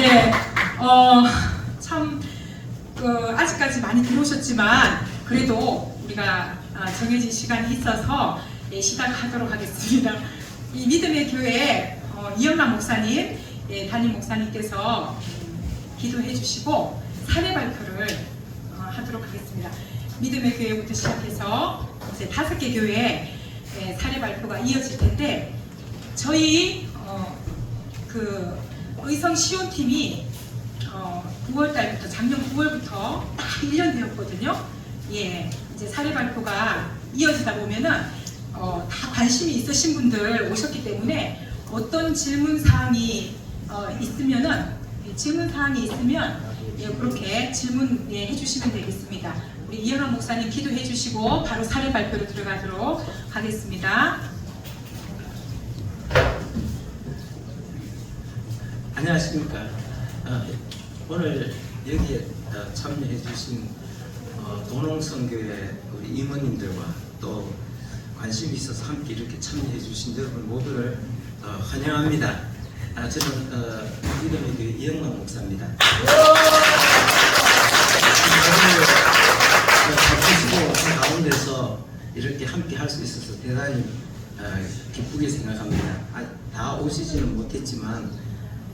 예, 참, 아직까지 많이 들어오셨지만, 그래도 우리가 정해진 시간이 있어서 예, 시작하도록 하겠습니다. 이 믿음의 교회 이영남 목사님, 예, 담임 목사님께서 기도해 주시고 사례 발표를 하도록 하겠습니다. 믿음의 교회부터 시작해서 이제 5개 교회 예, 사례 발표가 이어질 텐데, 저희 그 의성 시온팀이 9월달부터, 작년 9월부터 딱 1년 되었거든요. 예, 이제 사례 발표가 이어지다 보면은 다 관심이 있으신 분들 오셨기 때문에 어떤 질문 사항이 있으면은 예, 그렇게 질문 예, 해주시면 되겠습니다. 우리 이현환 목사님 기도해 주시고 바로 사례 발표로 들어가도록 하겠습니다. 안녕하십니까. 오늘 여기에 참여해 주신 도농성교회 우리 임원님들과 또 관심이 있어서 함께 이렇게 참여해 주신 여러분 모두를 환영합니다. 저는 믿음의 교회 이영남 목사입니다. 바쁘시고 그 가운데서 이렇게 함께 할 수 있어서 대단히 기쁘게 생각합니다. 다 오시지는 못했지만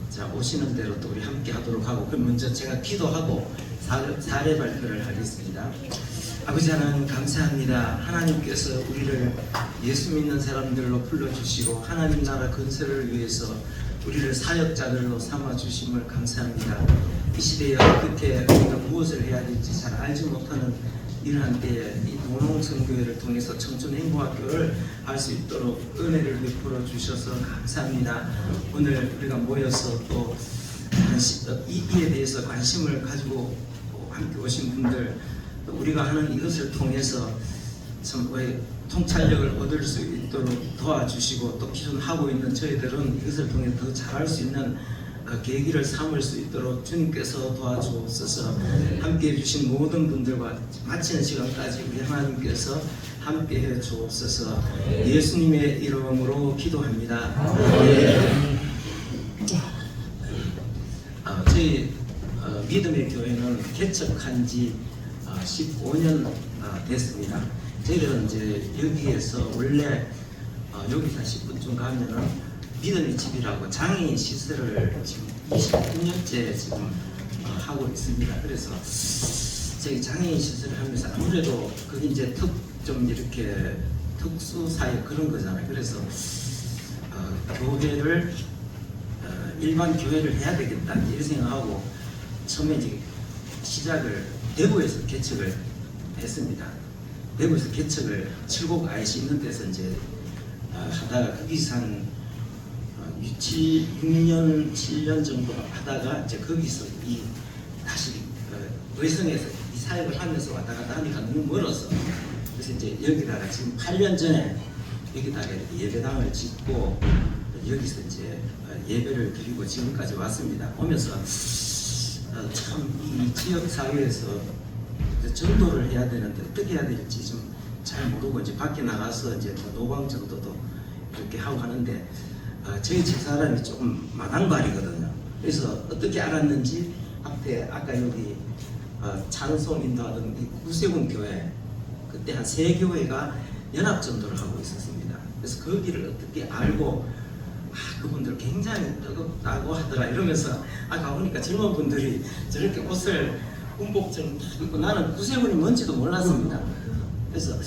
자, 오시는 대로 또 우리 함께 하도록 하고, 그럼 먼저 제가 기도하고 사례 발표를 하겠습니다. 아버지 하나님 감사합니다. 하나님께서 우리를 예수 믿는 사람들로 불러주시고 하나님 나라 건설을 위해서 우리를 사역자들로 삼아주심을 감사합니다. 이 시대에 어떻게 우리가 무엇을 해야 될지 잘 알지 못하는 이러한 때에 이 도농성교회를 통해서 청춘행보학교를 할 수 있도록 은혜를 베풀어 주셔서 감사합니다. 오늘 우리가 모여서 또 이에 대해서 관심을 가지고 함께 오신 분들, 또 우리가 하는 이것을 통해서 참 통찰력을 얻을 수 있도록 도와주시고, 또 기존 하고 있는 저희들은 이것을 통해 더 잘할 수 있는 계기를 삼을 수 있도록 주님께서 도와주옵소서. 함께 해주신 모든 분들과 마치는 시간까지 우리 하나님께서 함께 해 주옵소서. 예수님의 이름으로 기도합니다. 저희 믿음의 교회는 개척한 지 15년 됐습니다. 저희들은 이제 여기에서 원래 여기서 10분쯤 가면은 믿음의 집이라고 장애인 시설을 지금 29년째 지금 하고 있습니다. 그래서 저희 장애인 시설을 하면서 아무래도 그게 이제 좀 이렇게 특수 사역 그런 거잖아요. 그래서 교회를 일반 교회를 해야 되겠다 이렇게 생각하고 처음에 이제 시작을 대구에서 개척을 했습니다. 대구에서 개척을 7곡 IC 있는 데서 이제 하다가 거기서 한 6년, 7년 정도 하다가 이제 거기서 다시 의성에서 이 사역을 하면서 왔다 갔다 하니까 너무 멀어서, 그래서 이제 여기다가 지금 8년 전에 여기다가 예배당을 짓고 여기서 이제 예배를 드리고 지금까지 왔습니다. 오면서 참 이 지역 사회에서 전도를 해야 되는데 어떻게 해야 될지 좀 잘 모르고 이제 밖에 나가서 이제 노방 정도도 이렇게 하고 하는데, 저희 집사람이 조금 마당발이거든요. 그래서 어떻게 알았는지 앞에 아까 여기 찬송 인도하던 이 구세군 교회, 그때 한 3교회가 연합전도를 하고 있었습니다. 그래서 거기를 어떻게 알고 그분들 굉장히 뜨겁다고 하더라 이러면서 가보니까 젊은 분들이 저렇게 옷을 군복처럼 다 입고, 나는 구세군이 뭔지도 몰랐습니다. 그래서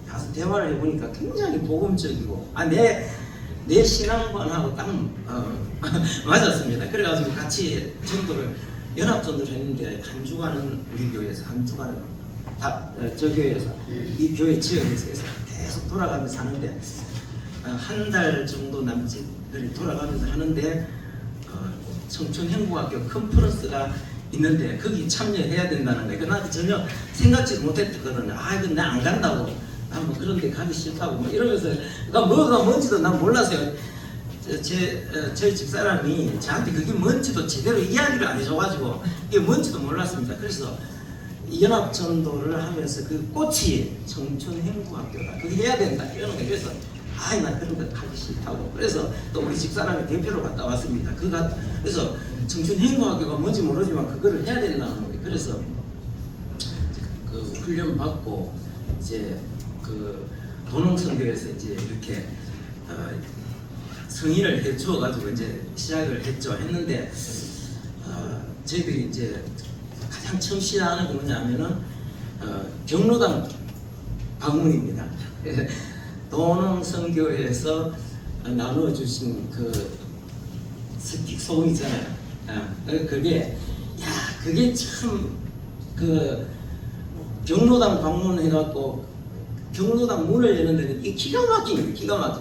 가서 대화를 해보니까 굉장히 복음적이고 내 신앙관하고 딱 맞았습니다. 그래가지고 같이 전도를 연합전도를 했는데 한 주간은 우리 교회에서, 한 주간은 저 교회에서, 이 교회 지역에서 계속 돌아가면서 하는데 한 달 정도 남짓 돌아가면서 하는데 청춘행보학교 컨퍼런스가 있는데 거기 참여해야 된다는 거예요. 나한테 전혀 생각지도 못했거든요. 이건 나 안 간다고, 난 뭐 그런 데 가기 싫다고 뭐 이러면서, 뭐가 뭔지도 난 몰랐어요. 저희 집사람이 저한테 그게 뭔지도 제대로 이야기를 안 해줘가지고 이게 뭔지도 몰랐습니다. 그래서 연합전도를 하면서 그 꽃이 청춘행보학교다, 그게 해야 된다 이러는 거예요. 그래서 아이 나 그런 거 하기 싫다고. 그래서 또 우리 집사람이 대표로 갔다 왔습니다. 그래서 청춘 행복학교가 뭔지 모르지만 그거를 해야 된다는 거예요. 그래서 그 훈련 받고 이제 그 도농선교에서 이제 이렇게 승인을 해주어 가지고 이제 시작을 했는데 저희들이 이제 가장 처음 시작하는 게 뭐냐면은 경로당 방문입니다. 도농선교에서 나누어 주신 그 스틱 소금 있잖아요. 그게 참 그 경로당 방문해갖고 경로당 문을 여는 데는 이 기가 막힌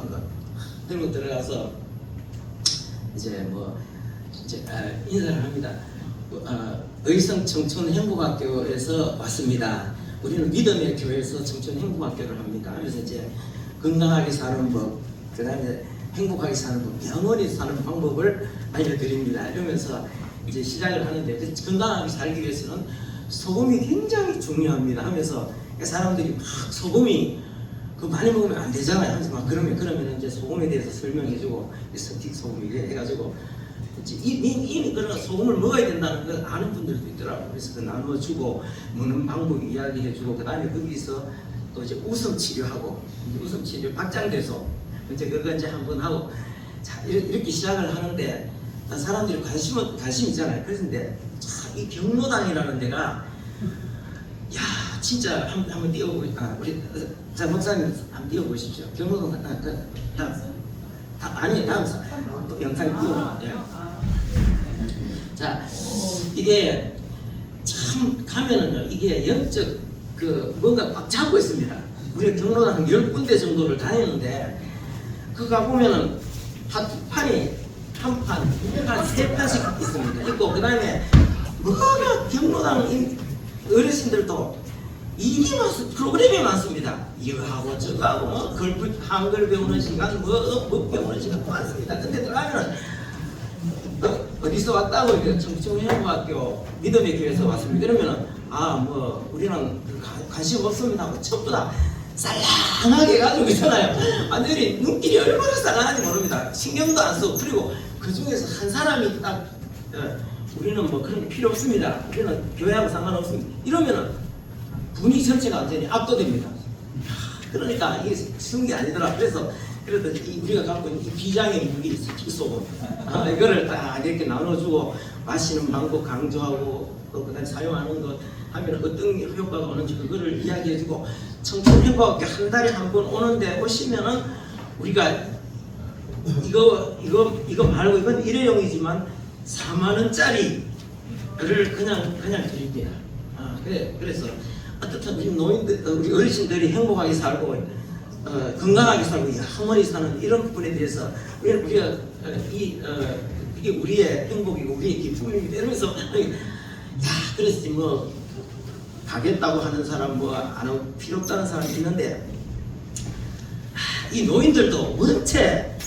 거. 그리고 들어가서 이제 인사를 합니다. 의성 청춘 행복학교에서 왔습니다. 우리는 믿음의 교회에서 청춘 행복학교를 합니다. 그래서 이제 건강하게 사는 법, 그다음에 행복하게 사는 법, 영원히 사는 방법을 알려드립니다. 이러면서 이제 시작을 하는데 건강하게 살기 위해서는 소금이 굉장히 중요합니다. 하면서 사람들이 막 소금이 그 많이 먹으면 안 되잖아요. 하면서 막 그러면 이제 소금에 대해서 설명해주고 스틱 소금 이게 해가지고 이제 이미 그런 소금을 먹어야 된다는 걸 아는 분들도 있더라고요. 그래서 그 나눠주고 먹는 방법 이야기해주고 그 다음에 거기서 또 이제 웃음 치료하고 웃음 치료 박장대소 이제 그거 이제 한번 하고 자 이렇게 시작을 하는데 사람들이 관심 있잖아요. 그런데 이 경로당이라는 데가 야 진짜 한번 띄워보시 우리 자 목사님 한번 띄워보십시오. 경로당 아니 다음 또 영상 띄워볼게요. 자 이게 참 가면은요 이게 영적 그 뭔가 꽉 잡고 있습니다. 우리가 경로당 한 10군데 정도를 다니는데 그 가보면은 판이 한 세 판씩 있습니다. 있고 그 다음에 뭐가 경로당 어르신들도 일이 프로그램이 많습니다. 이거 하고 저거 하고 뭐 한글 배우는 시간 뭐 배우는 시간 많습니다. 근데 들어가면은 어디서 왔다고 이렇게 청춘행복학교 믿음의 교회에서 왔습니다. 이러면은 뭐 우리는 관심 없습니다 하고 전부 다 쌀랑하게 가지고 있잖아요. 완전히 눈길이 얼마나 쌀랑한지 모릅니다. 신경도 안 쓰고 그리고 그 중에서 한 사람이 딱 우리는 뭐 그런 게 필요 없습니다. 우리는 교회하고 상관없습니다. 이러면은 분위기 전체가 완전히 압도됩니다. 그러니까 이게 쉬운 게 아니더라. 그래서 우리가 갖고 있는 이 비장의 무기 스틱소금 이거를 딱 이렇게 나눠주고 마시는 방법 강조하고 또 그다음에 사용하는 것 하면 어떤 효과가 오는지 그거를 이야기해주고 청춘행복학교 한 달에 한 번 오는데 오시면은 우리가 이거 말고 이건 일회용이지만 4만 원짜리를 그냥 드립니다. 그래서 어떻든 우리 노인들, 우리 어르신들이 행복하게 살고 건강하게 살고 영원히 사는 이런 부분에 대해서 우리가 이게 우리의 행복이고 우리의 기쁨입니다. 이러면서 그래서 뭐 가겠다고 하는 사람 뭐 안 하고 필요 없다는 사람이 있는데 이 노인들도 원체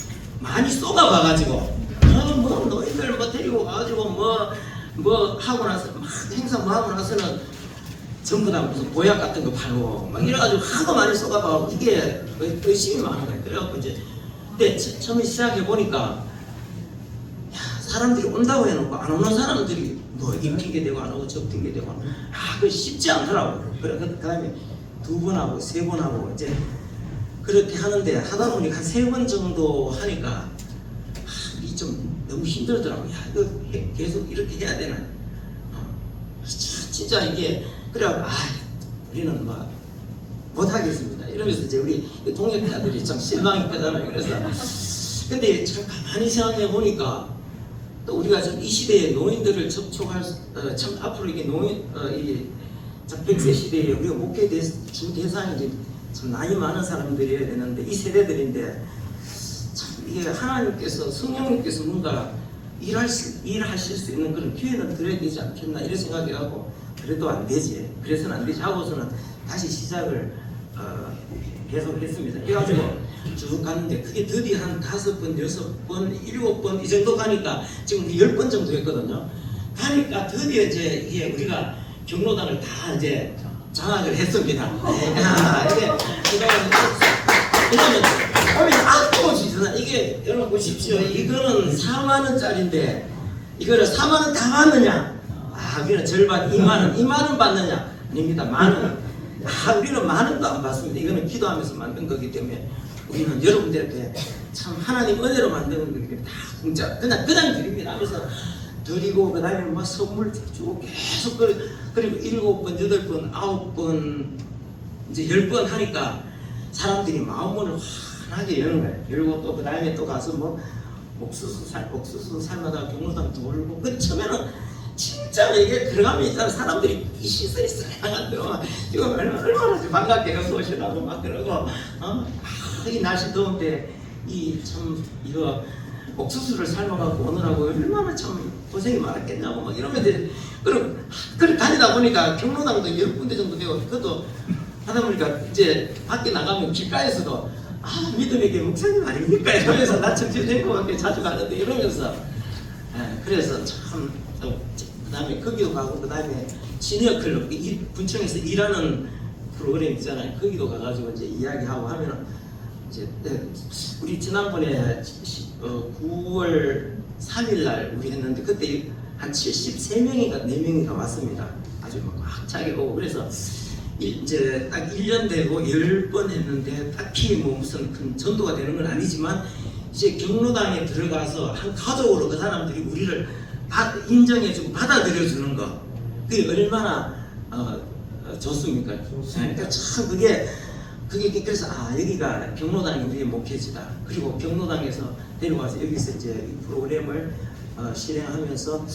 많이 쏟아봐가지고 뭐 노인들 뭐 데리고 가가지고 뭐 하고 나서 막 행사 뭐 하고 나서는 전부 다 무슨 보약 같은 거 팔고 막 이래가지고 하도 많이 쏟아봐가지고 이게 의심이 많은 거예요. 그래갖고 이제 근데 처음에 시작해 보니까 사람들이 온다고 해놓고 안 오는 사람들이 뭐 이 핑계대고 안 오고 저 핑계대고 안 오고 그거 쉽지 않더라고요. 그 다음에 2번 하고 3번 하고 이제 그렇게 하는데 하다 보니까 한 3번 정도 하니까 이 좀 너무 힘들더라고요. 이거 계속 이렇게 해야 되나? 진짜 이게 그래갖고 우리는 뭐 못하겠습니다. 이러면서 이제 우리 동역자들이 참 실망했거든요. 그래서 근데 참 가만히 생각해 보니까 또 우리가 좀 이 시대에 노인들을 접촉할 참 앞으로 이게 이 100세 시대에 우리가 목회 주 대상이 참 나이 많은 사람들이어야 되는데 이 세대들인데 참 이게 하나님께서 성령님께서 뭔가 일하실 수 있는 그런 기회는 드려야 되지 않겠나 이런 생각해갖고 그래도 안 되지 그래서는 안 되지 하고서는 다시 시작을 계속 했습니다. 그래가지고 쭉 갔는데 그게 드디어 한 5번, 6번, 7번 이 정도 가니까 지금 10번 정도 했거든요. 가니까 드디어 이제 이게 우리가 경로당을 다 이제 장악을 했습니다. 이게 왜냐면 오늘 악도 없이 전화. 이게 여러분 보십시오. 이거는 4만 원짜리인데 이거를 4만 원 다 받느냐? 아, 우리는 절반 2만 원, 2만 원 받느냐? 아닙니다. 만 원. 아, 우리는 만 원도 안 받습니다. 이거는 기도하면서 만든 거기 때문에 우리는 여러분들께 참 하나님 은혜로 만드는 거기 때문에 다 공짜 그냥 드립니다. 그래서 드리고 그다음에 뭐 선물 주고 계속 그리고 7번, 8번, 9번 이제 10번 하니까 사람들이 마음을 환하게 여는 거예요. 열고 또 그다음에 또 가서 뭐 옥수수 살마다 경로당 돌고 그 처음에는 진짜 이게 들어가면 있잖아 사람들이 이 시설이 쎄한 데로 이거 얼마나 반갑게 여기 오시라고 막 그러고 이 날씨 더운데 이 참 이거 옥수수를 삶아갖고 오느라고 얼마나 참 고생이 많았겠냐고 막 이러면 그럼 다니다 보니까 경로당도 10군데 정도 되고 그것도 하다 보니까 이제 밖에 나가면 길가에서도 믿음의 게 목사님 아닙니까? 이러면서 나 청주대교밖에 자주 가는데 이러면서 그래서 참 그 다음에 거기도 가고 그 다음에 시니어 클럽 군청에서 일하는 프로그램 있잖아요. 거기도 가가지고 이제 이야기하고 하면은 이제 우리 지난번에 9월 3일날 우리 했는데 그때 한 73명인가 4명인가 왔습니다. 아주 막 차게 오고 그래서 이제 딱 1년 되고 10번 했는데 딱히 뭐 무슨 큰 전도가 되는 건 아니지만 이제 경로당에 들어가서 한 가족으로 그 사람들이 우리를 인정해주고 받아들여주는 거 그게 얼마나 좋습니까? 그러니까 참 그게 그래서 여기가 경로당이 우리의 목회지다. 그리고 경로당에서 데려와서 여기서 이제 이 프로그램을 실행하면서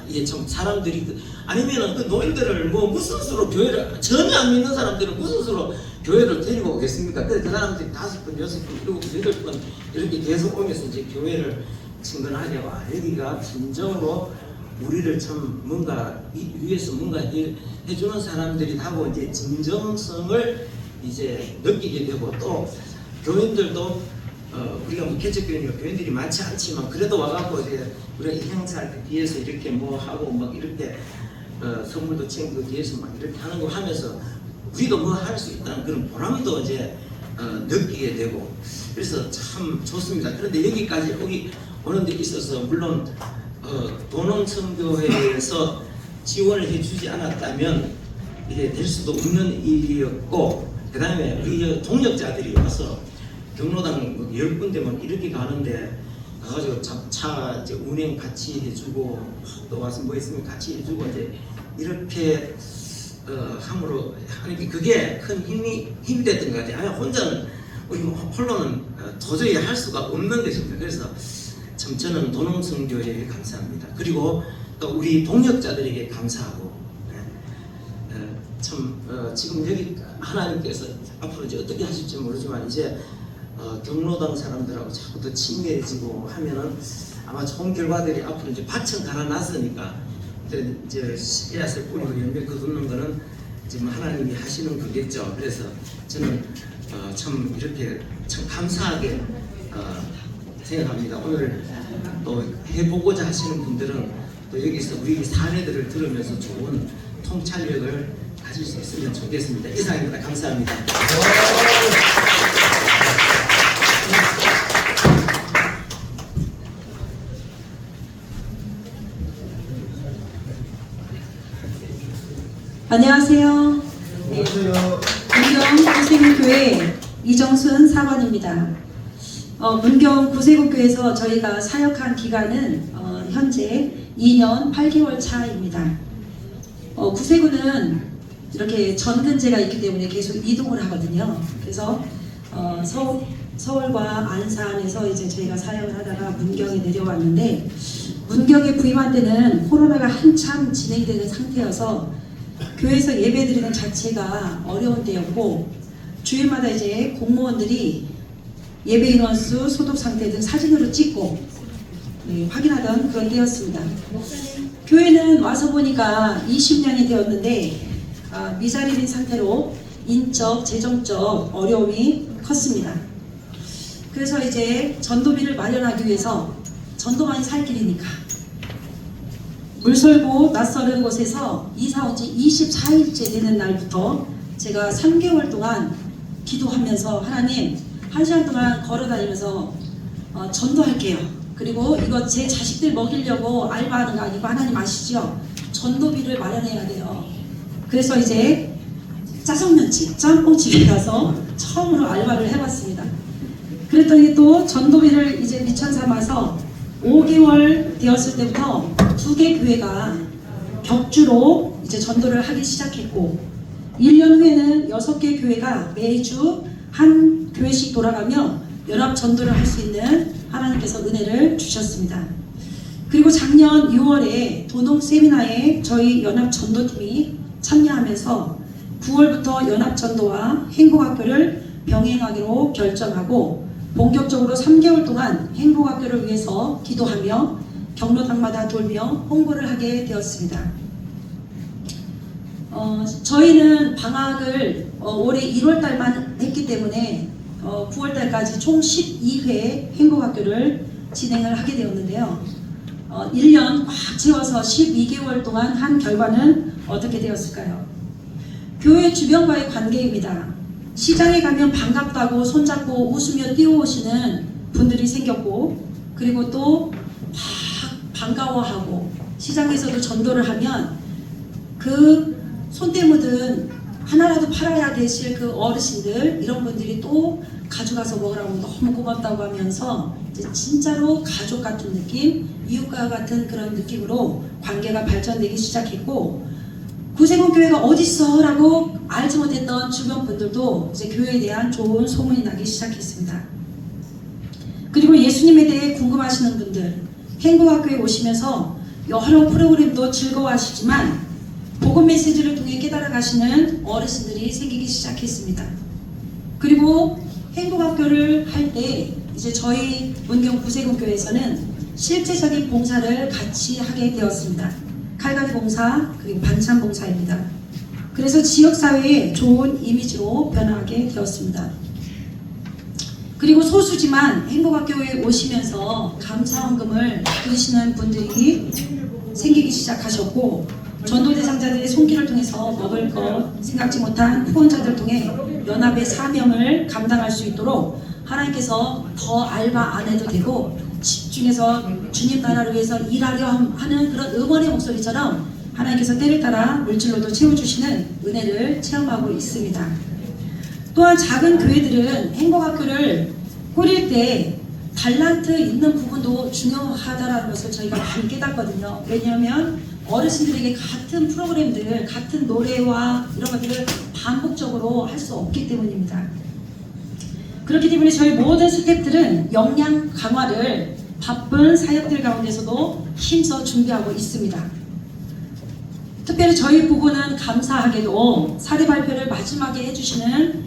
이게 참 사람들이 아니면은 그 노인들을 뭐 무슨 수로 교회를 전혀 안 믿는 사람들은 무슨 수로 교회를 데리고 오겠습니까? 그 사람들이 5번, 6번, 7번, 8번 이렇게 계속 오면서 이제 교회를 친근하게 와 여기가 진정으로 우리를 참 뭔가 위에서 뭔가 해주는 사람들이 하고 이제 진정성을 이제 느끼게 되고 또 교인들도 우리가 뭐 개척교회니까 교인들이 많지 않지만 그래도 와갖고 이제 우리가 이 행사할 때 뒤에서 이렇게 뭐 하고 막 이렇게 선물도 챙기고 뒤에서 막 이렇게 하는 거 하면서 우리도 뭐 할 수 있다는 그런 보람도 이제 느끼게 되고 그래서 참 좋습니다. 그런데 여기까지 오는 데 있어서 물론 도농선교회에서 지원을 해주지 않았다면 이게 될 수도 없는 일이었고 그 다음에 우리 동력자들이 와서 경로당 10군데만 이렇게 가는데 가가지고 차 이제 운행 같이 해주고 또 와서 뭐 있으면 같이 해주고 이제 이렇게 함으로 하는 게 그게 큰 힘이 됐던 것 같아요. 혼자는 우리 홀로는 도저히 할 수가 없는 것입니다. 그래서 참 저는 도농선교회에 감사합니다. 그리고 또 우리 동역자들에게 감사하고 참 지금 여기 하나님께서 앞으로 이제 어떻게 하실지 모르지만 이제 경로당 사람들하고 자꾸 더 친밀해지고 하면은 아마 좋은 결과들이 앞으로 이제 밭은 갈아놨으니까 이제 씨앗을 뿌리고 열매 거두는 거는 지금 하나님이 하시는 거겠죠. 그래서 저는 참 이렇게 참 감사하게 생각합니다. 오늘 또 해보고자 하시는 분들은 또 여기서 우리 사례들을 들으면서 좋은 통찰력을 가질 수 있으면 좋겠습니다. 이상입니다. 감사합니다. 안녕하세요. 네, 문경 구세군교회 이정순 사관입니다. 문경 구세군교회에서 저희가 사역한 기간은 현재 2년 8개월 차입니다. 구세군은 이렇게 전근제가 있기 때문에 계속 이동을 하거든요. 그래서 서울과 안산에서 이제 저희가 사역을 하다가 문경에 내려왔는데 문경에 부임한 때는 코로나가 한참 진행되는 상태여서 교회에서 예배드리는 자체가 어려운 때였고 주일마다 이제 공무원들이 예배 인원수, 소독 상태 등 사진으로 찍고 확인하던 그런 때였습니다. 교회는 와서 보니까 20년이 되었는데 미자립인 상태로 인적, 재정적 어려움이 컸습니다. 그래서 이제 전도비를 마련하기 위해서 전도만이 살 길이니까 물설고 낯설은 곳에서 이사 온 지 24일째 되는 날부터 제가 3개월 동안 기도하면서 하나님 1시간 동안 걸어 다니면서 전도할게요. 그리고 이거 제 자식들 먹이려고 알바하는 거 아니고 하나님 아시죠? 전도비를 마련해야 돼요. 그래서 이제 짜장면집, 짬뽕집에 가서 처음으로 알바를 해봤습니다. 그랬더니 또 전도비를 이제 미천 삼아서 5개월 되었을 때부터 2개 교회가 격주로 이제 전도를 하기 시작했고 1년 후에는 6개 교회가 매주 한 교회씩 돌아가며 연합 전도를 할 수 있는 하나님께서 은혜를 주셨습니다. 그리고 작년 6월에 도농 세미나에 저희 연합 전도팀이 참여하면서 9월부터 연합 전도와 행복학교를 병행하기로 결정하고 본격적으로 3개월 동안 행복학교를 위해서 기도하며 경로당마다 돌며 홍보를 하게 되었습니다. 저희는 방학을 올해 1월달만 했기 때문에 9월달까지 총 12회 행복학교를 진행을 하게 되었는데요. 1년 꽉 채워서 12개월 동안 한 결과는 어떻게 되었을까요? 교회 주변과의 관계입니다. 시장에 가면 반갑다고 손잡고 웃으며 뛰어오시는 분들이 생겼고 그리고 또 반가워하고 시장에서도 전도를 하면 그 손때 묻은 하나라도 팔아야 되실 그 어르신들 이런 분들이 또 가져가서 먹으라고 너무 고맙다고 하면서 이제 진짜로 가족 같은 느낌, 이웃과 같은 그런 느낌으로 관계가 발전되기 시작했고 구세군교회가 어딨어? 라고 알지 못했던 주변 분들도 이제 교회에 대한 좋은 소문이 나기 시작했습니다. 그리고 예수님에 대해 궁금하시는 분들 행복학교에 오시면서 여러 프로그램도 즐거워하시지만 복음 메시지를 통해 깨달아 가시는 어르신들이 생기기 시작했습니다. 그리고 행복학교를 할 때 이제 저희 문경 구세군교회에서는 실제적인 봉사를 같이 하게 되었습니다. 칼갈이 봉사 그리고 반찬 봉사입니다. 그래서 지역사회에 좋은 이미지로 변화하게 되었습니다. 그리고 소수지만 행복학교에 오시면서 감사헌금을 드리시는 분들이 생기기 시작하셨고 전도 대상자들의 손길을 통해서 먹을 것 생각지 못한 후원자들을 통해 연합의 사명을 감당할 수 있도록 하나님께서 더 알바 안 해도 되고 집중해서 주님 나라를 위해서 일하려 하는 그런 응원의 목소리처럼 하나님께서 때를 따라 물질로도 채워주시는 은혜를 체험하고 있습니다. 또한 작은 교회들은 행복학교를 꾸릴 때 달란트 있는 부분도 중요하다는 것을 저희가 많이 깨닫거든요. 왜냐하면 어르신들에게 같은 프로그램들, 같은 노래와 이런 것들을 반복적으로 할 수 없기 때문입니다. 그렇기 때문에 저희 모든 스태프들은 역량 강화를 바쁜 사역들 가운데서도 힘써 준비하고 있습니다. 특별히 저희 부부는 감사하게도 사례 발표를 마지막에 해주시는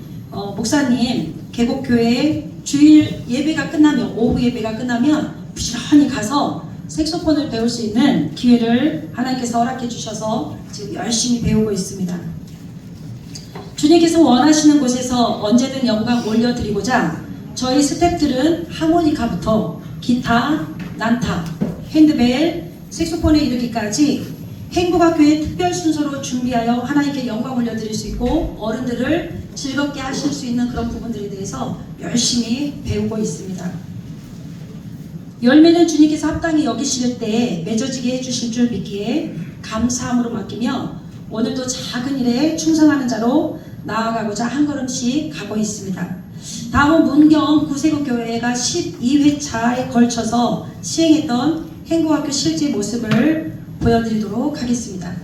목사님 계곡교회 주일 예배가 끝나면 오후 예배가 끝나면 부지런히 가서 색소폰을 배울 수 있는 기회를 하나님께서 허락해 주셔서 지금 열심히 배우고 있습니다. 주님께서 원하시는 곳에서 언제든 영광 올려드리고자 저희 스태프들은 하모니카부터 기타, 난타, 핸드벨, 색소폰에 이르기까지 행복학교의 특별 순서로 준비하여 하나님께 영광 올려드릴 수 있고 어른들을 즐겁게 하실 수 있는 그런 부분들에 대해서 열심히 배우고 있습니다. 열매는 주님께서 합당히 여기실 때 맺어지게 해주실 줄 믿기에 감사함으로 맡기며 오늘도 작은 일에 충성하는 자로 나아가고자 한 걸음씩 가고 있습니다. 다음은 문경 구세군교회가 12회차에 걸쳐서 시행했던 행복학교 실제 모습을 보여드리도록 하겠습니다.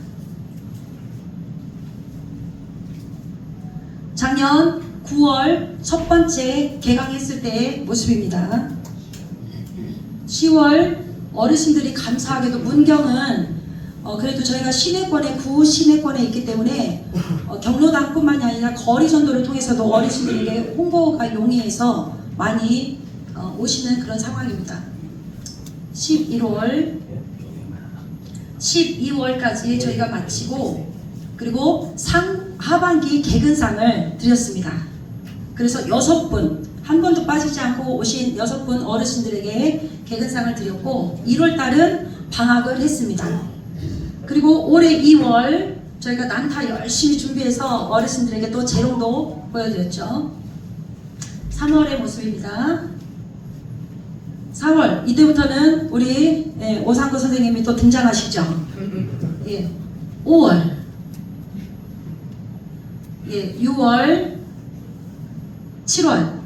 작년 9월 첫 번째 개강했을 때의 모습입니다. 10월 어르신들이 감사하게도 문경은 그래도 저희가 시내권에 구 시내권에 있기 때문에 경로당뿐만이 아니라 거리 전도를 통해서도 어르신들에게 홍보가 용이해서 많이 오시는 그런 상황입니다. 12월까지 저희가 마치고 그리고 하반기 개근상을 드렸습니다. 그래서 6분 한 번도 빠지지 않고 오신 6분 어르신들에게 개근상을 드렸고 1월달은 방학을 했습니다. 그리고 올해 2월 저희가 난타 열심히 준비해서 어르신들에게 또 재롱도 보여드렸죠. 3월의 모습입니다. 4월 이때부터는 우리 오상구 선생님이 또 등장하시죠. 예, 5월, 예, 6월, 7월,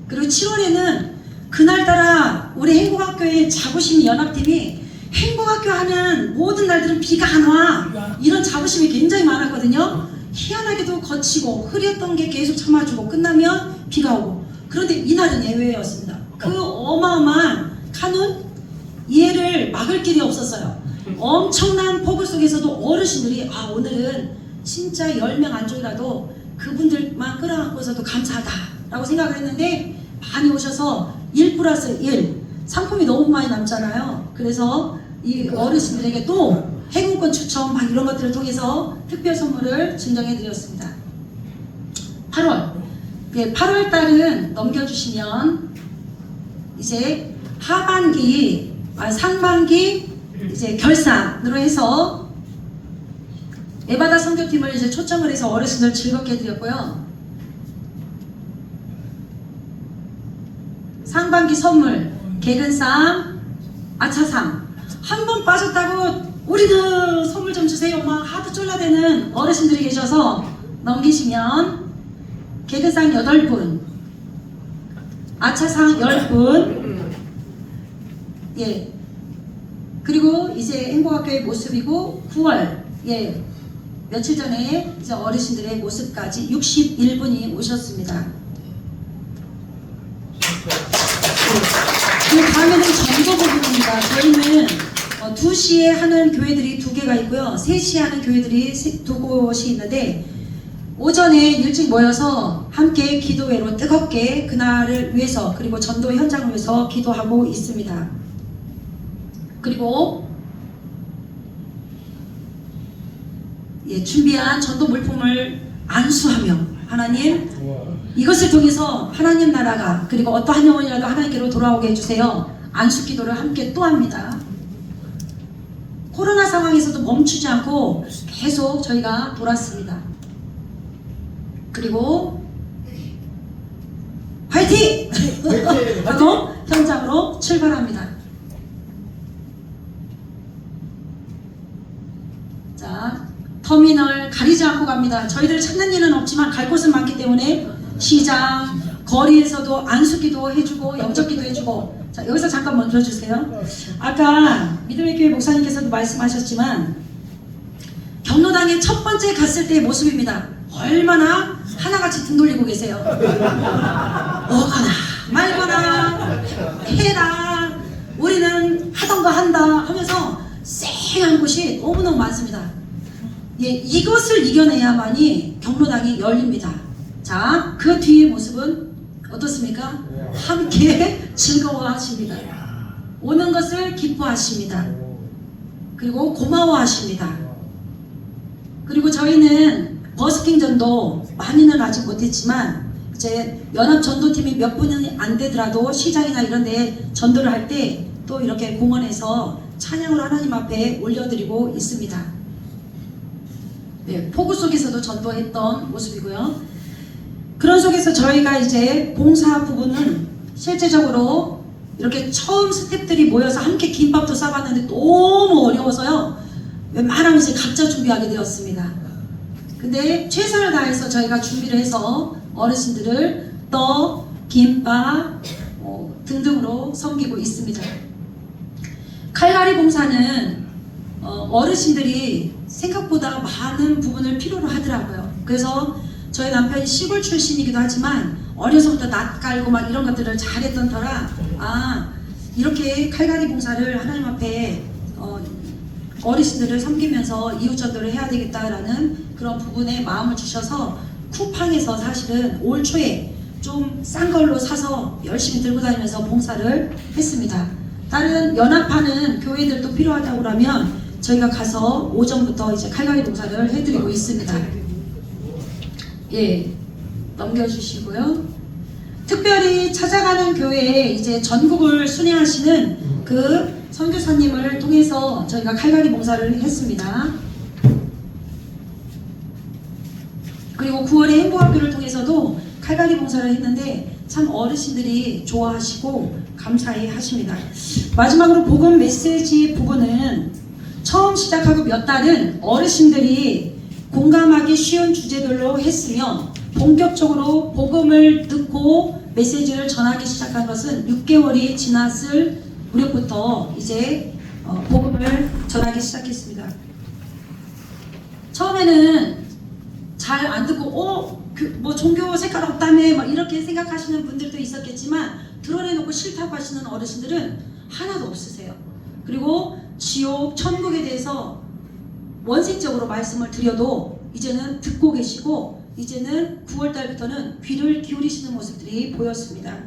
그리고 7월에는 그날따라 우리 행복학교의 자부심 연합팀이 행복학교 하는 모든 날들은 비가 안 와. 이런 자부심이 굉장히 많았거든요. 희한하게도 거치고 흐렸던 게 계속 참아주고 끝나면 비가 오고. 그런데 이날은 예외였습니다. 그 어마어마한 카눈 이해를 막을 길이 없었어요. 엄청난 폭우 속에서도 어르신들이 오늘은 진짜 10명 안쪽이라도 그분들만 끌어안고서도 감사하다 라고 생각을 했는데 많이 오셔서 1+1 상품이 너무 많이 남잖아요. 그래서 이 어르신들에게 또 행운권 추첨 막 이런 것들을 통해서 특별 선물을 증정해 드렸습니다. 8월, 예, 8월 달은 넘겨주시면 이제 하반기, 상반기 이제 결산으로 해서 에바다 선교팀을 이제 초청을 해서 어르신들 즐겁게 해드렸고요. 상반기 선물, 개근상, 아차상. 한 번 빠졌다고 우리는 선물 좀 주세요 막 하도 쫄라대는 어르신들이 계셔서 넘기시면 개근상 8분, 아차상 10분. 예. 그리고 이제 행복학교의 모습이고 9월, 예, 며칠 전에 이제 어르신들의 모습까지 61분이 오셨습니다. 그 다음에는 전도 부분입니다. 저희는 2시에 하는 교회들이 2개가 있고요. 3시에 하는 교회들이 2곳이 있는데 오전에 일찍 모여서 함께 기도회로 뜨겁게 그날을 위해서 그리고 전도 현장을 위해서 기도하고 있습니다. 그리고 예, 준비한 전도 물품을 안수하며 하나님 이것을 통해서 하나님 나라가 그리고 어떠한 영혼이라도 하나님께로 돌아오게 해주세요. 안수 기도를 함께 또 합니다. 코로나 상황에서도 멈추지 않고 계속 저희가 돌았습니다. 그리고 화이팅! 하고 현장으로 출발합니다. 자, 터미널 가리지 않고 갑니다. 저희들 찾는 일은 없지만 갈 곳은 많기 때문에 시장, 거리에서도 안수기도 해주고 영접기도 해주고. 자, 여기서 잠깐 멈춰주세요. 아까 믿음의 교회 목사님께서도 말씀하셨지만 경로당에 첫 번째 갔을 때의 모습입니다. 얼마나 하나같이 등 돌리고 계세요. 오거나 말거나 해라 우리는 하던 거 한다 하면서 쌩한 곳이 너무너무 많습니다. 예, 이것을 이겨내야만이 경로당이 열립니다. 자, 그 뒤의 모습은 어떻습니까? 함께 즐거워하십니다. 오는 것을 기뻐하십니다. 그리고 고마워하십니다. 그리고 저희는 버스킹 전도 많이는 아직 못했지만 이제 연합 전도팀이 몇 분이 안 되더라도 시장이나 이런 데 전도를 할 때 또 이렇게 공원에서 찬양을 하나님 앞에 올려드리고 있습니다. 네, 폭우 속에서도 전도했던 모습이고요. 그런 속에서 저희가 이제 봉사 부분은 실제적으로 이렇게 처음 스태프들이 모여서 함께 김밥도 싸봤는데 너무 어려워서요. 웬만하면 이제 각자 준비하게 되었습니다. 근데 최선을 다해서 저희가 준비를 해서 어르신들을 떡, 김밥 등등으로 섬기고 있습니다. 칼갈이 봉사는 어르신들이 생각보다 많은 부분을 필요로 하더라고요. 그래서 저희 남편이 시골 출신이기도 하지만 어려서부터 낫 깔고 막 이런 것들을 잘했던 터라 이렇게 칼갈이 봉사를 하나님 앞에 어르신들을 섬기면서 이웃전도를 해야 되겠다라는 그런 부분에 마음을 주셔서 쿠팡에서 사실은 올 초에 좀 싼 걸로 사서 열심히 들고 다니면서 봉사를 했습니다. 다른 연합하는 교회들도 필요하다고 하면 저희가 가서 오전부터 이제 칼갈이 봉사를 해드리고 있습니다. 예, 넘겨주시고요. 특별히 찾아가는 교회에 이제 전국을 순회하시는 그 선교사님을 통해서 저희가 칼갈이 봉사를 했습니다. 그리고 9월에 행복학교를 통해서도 칼갈이 봉사를 했는데 참 어르신들이 좋아하시고 감사해 하십니다. 마지막으로 복음 메시지 부분은 처음 시작하고 몇 달은 어르신들이 공감하기 쉬운 주제들로 했으며 본격적으로 복음을 듣고 메시지를 전하기 시작한 것은 6개월이 지났을 무렵부터 이제 복음을 전하기 시작했습니다. 처음에는 잘 안 듣고 뭐 종교 색깔 없다며 막 이렇게 생각하시는 분들도 있었겠지만 드러내놓고 싫다고 하시는 어르신들은 하나도 없으세요. 그리고 지옥, 천국에 대해서 원색적으로 말씀을 드려도 이제는 듣고 계시고 이제는 9월달부터는 귀를 기울이시는 모습들이 보였습니다.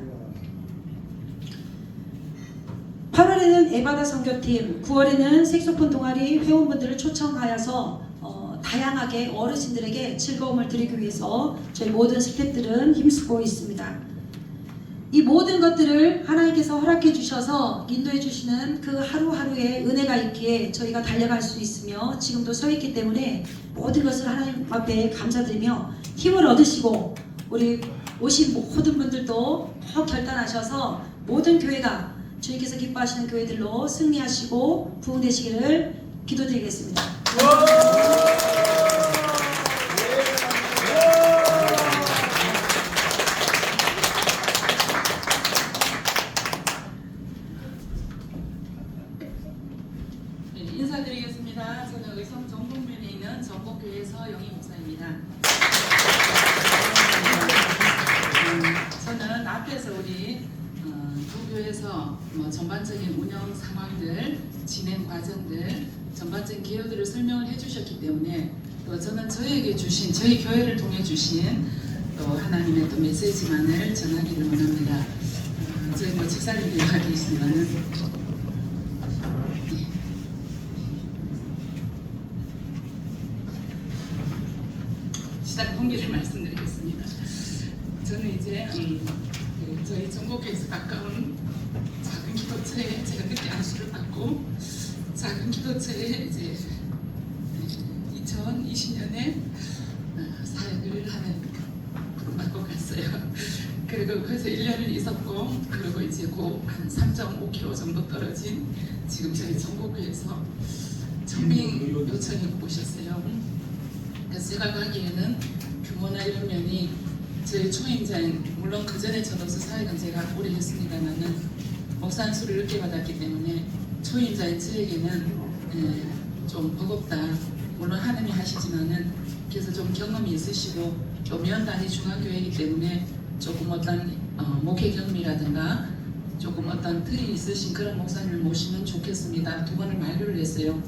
8월에는 에바다 선교팀, 9월에는 색소폰 동아리 회원분들을 초청하여서 다양하게 어르신들에게 즐거움을 드리기 위해서 저희 모든 스태프들은 힘쓰고 있습니다. 이 모든 것들을 하나님께서 허락해 주셔서 인도해 주시는 그 하루하루의 은혜가 있기에 저희가 달려갈 수 있으며 지금도 서 있기 때문에 모든 것을 하나님 앞에 감사드리며 힘을 얻으시고 우리 오신 모든 분들도 더 결단하셔서 모든 교회가 주님께서 기뻐하시는 교회들로 승리하시고 부흥되시기를 기도드리겠습니다. 인사드리겠습니다. 저는 의성 전북면에 있는 전북교회 서영희 목사입니다. 저는 앞에서 우리 두 교회에서 전반적인 운영 상황들, 진행 과정들, 전반적인 기여들을 설명을 해주셨기 때문에 또 저는 저에게 주신, 저희 교회를 통해 주신 또 하나님의 또 메시지만을 전하기를 원합니다. 저희 집사님들과 계시지만은 시작 동기를 말씀드리겠습니다. 저는 이제 저희 전국에서 가까운 작은 기도처에 제가 늦게 안수를 받고 작은 기도처에 이제 2020년에 사역을 하는 받고 갔어요. 그리고 거기서 1년을 있었고 그리고 이제 한 3.5km 정도 떨어진 지금 저희 전국에서 청빙 요청이 오셨어요. 그래서 제가 가기에는 규모나 이런 면이 저희 초임자인, 물론 그 전에 저로서 사역은 제가 오래 했습니다만은 목사 안수를 늦게 받았기 때문에 초임자인 저에게는 좀 버겁다. 물론 하나님이 하시지만은 그래서 좀 경험이 있으시고 또 면단위 중앙교회이기 때문에 조금 어떤 목회 경험이라든가 조금 어떤 틀이 있으신 그런 목사님을 모시면 좋겠습니다. 2번을 만류를 했어요.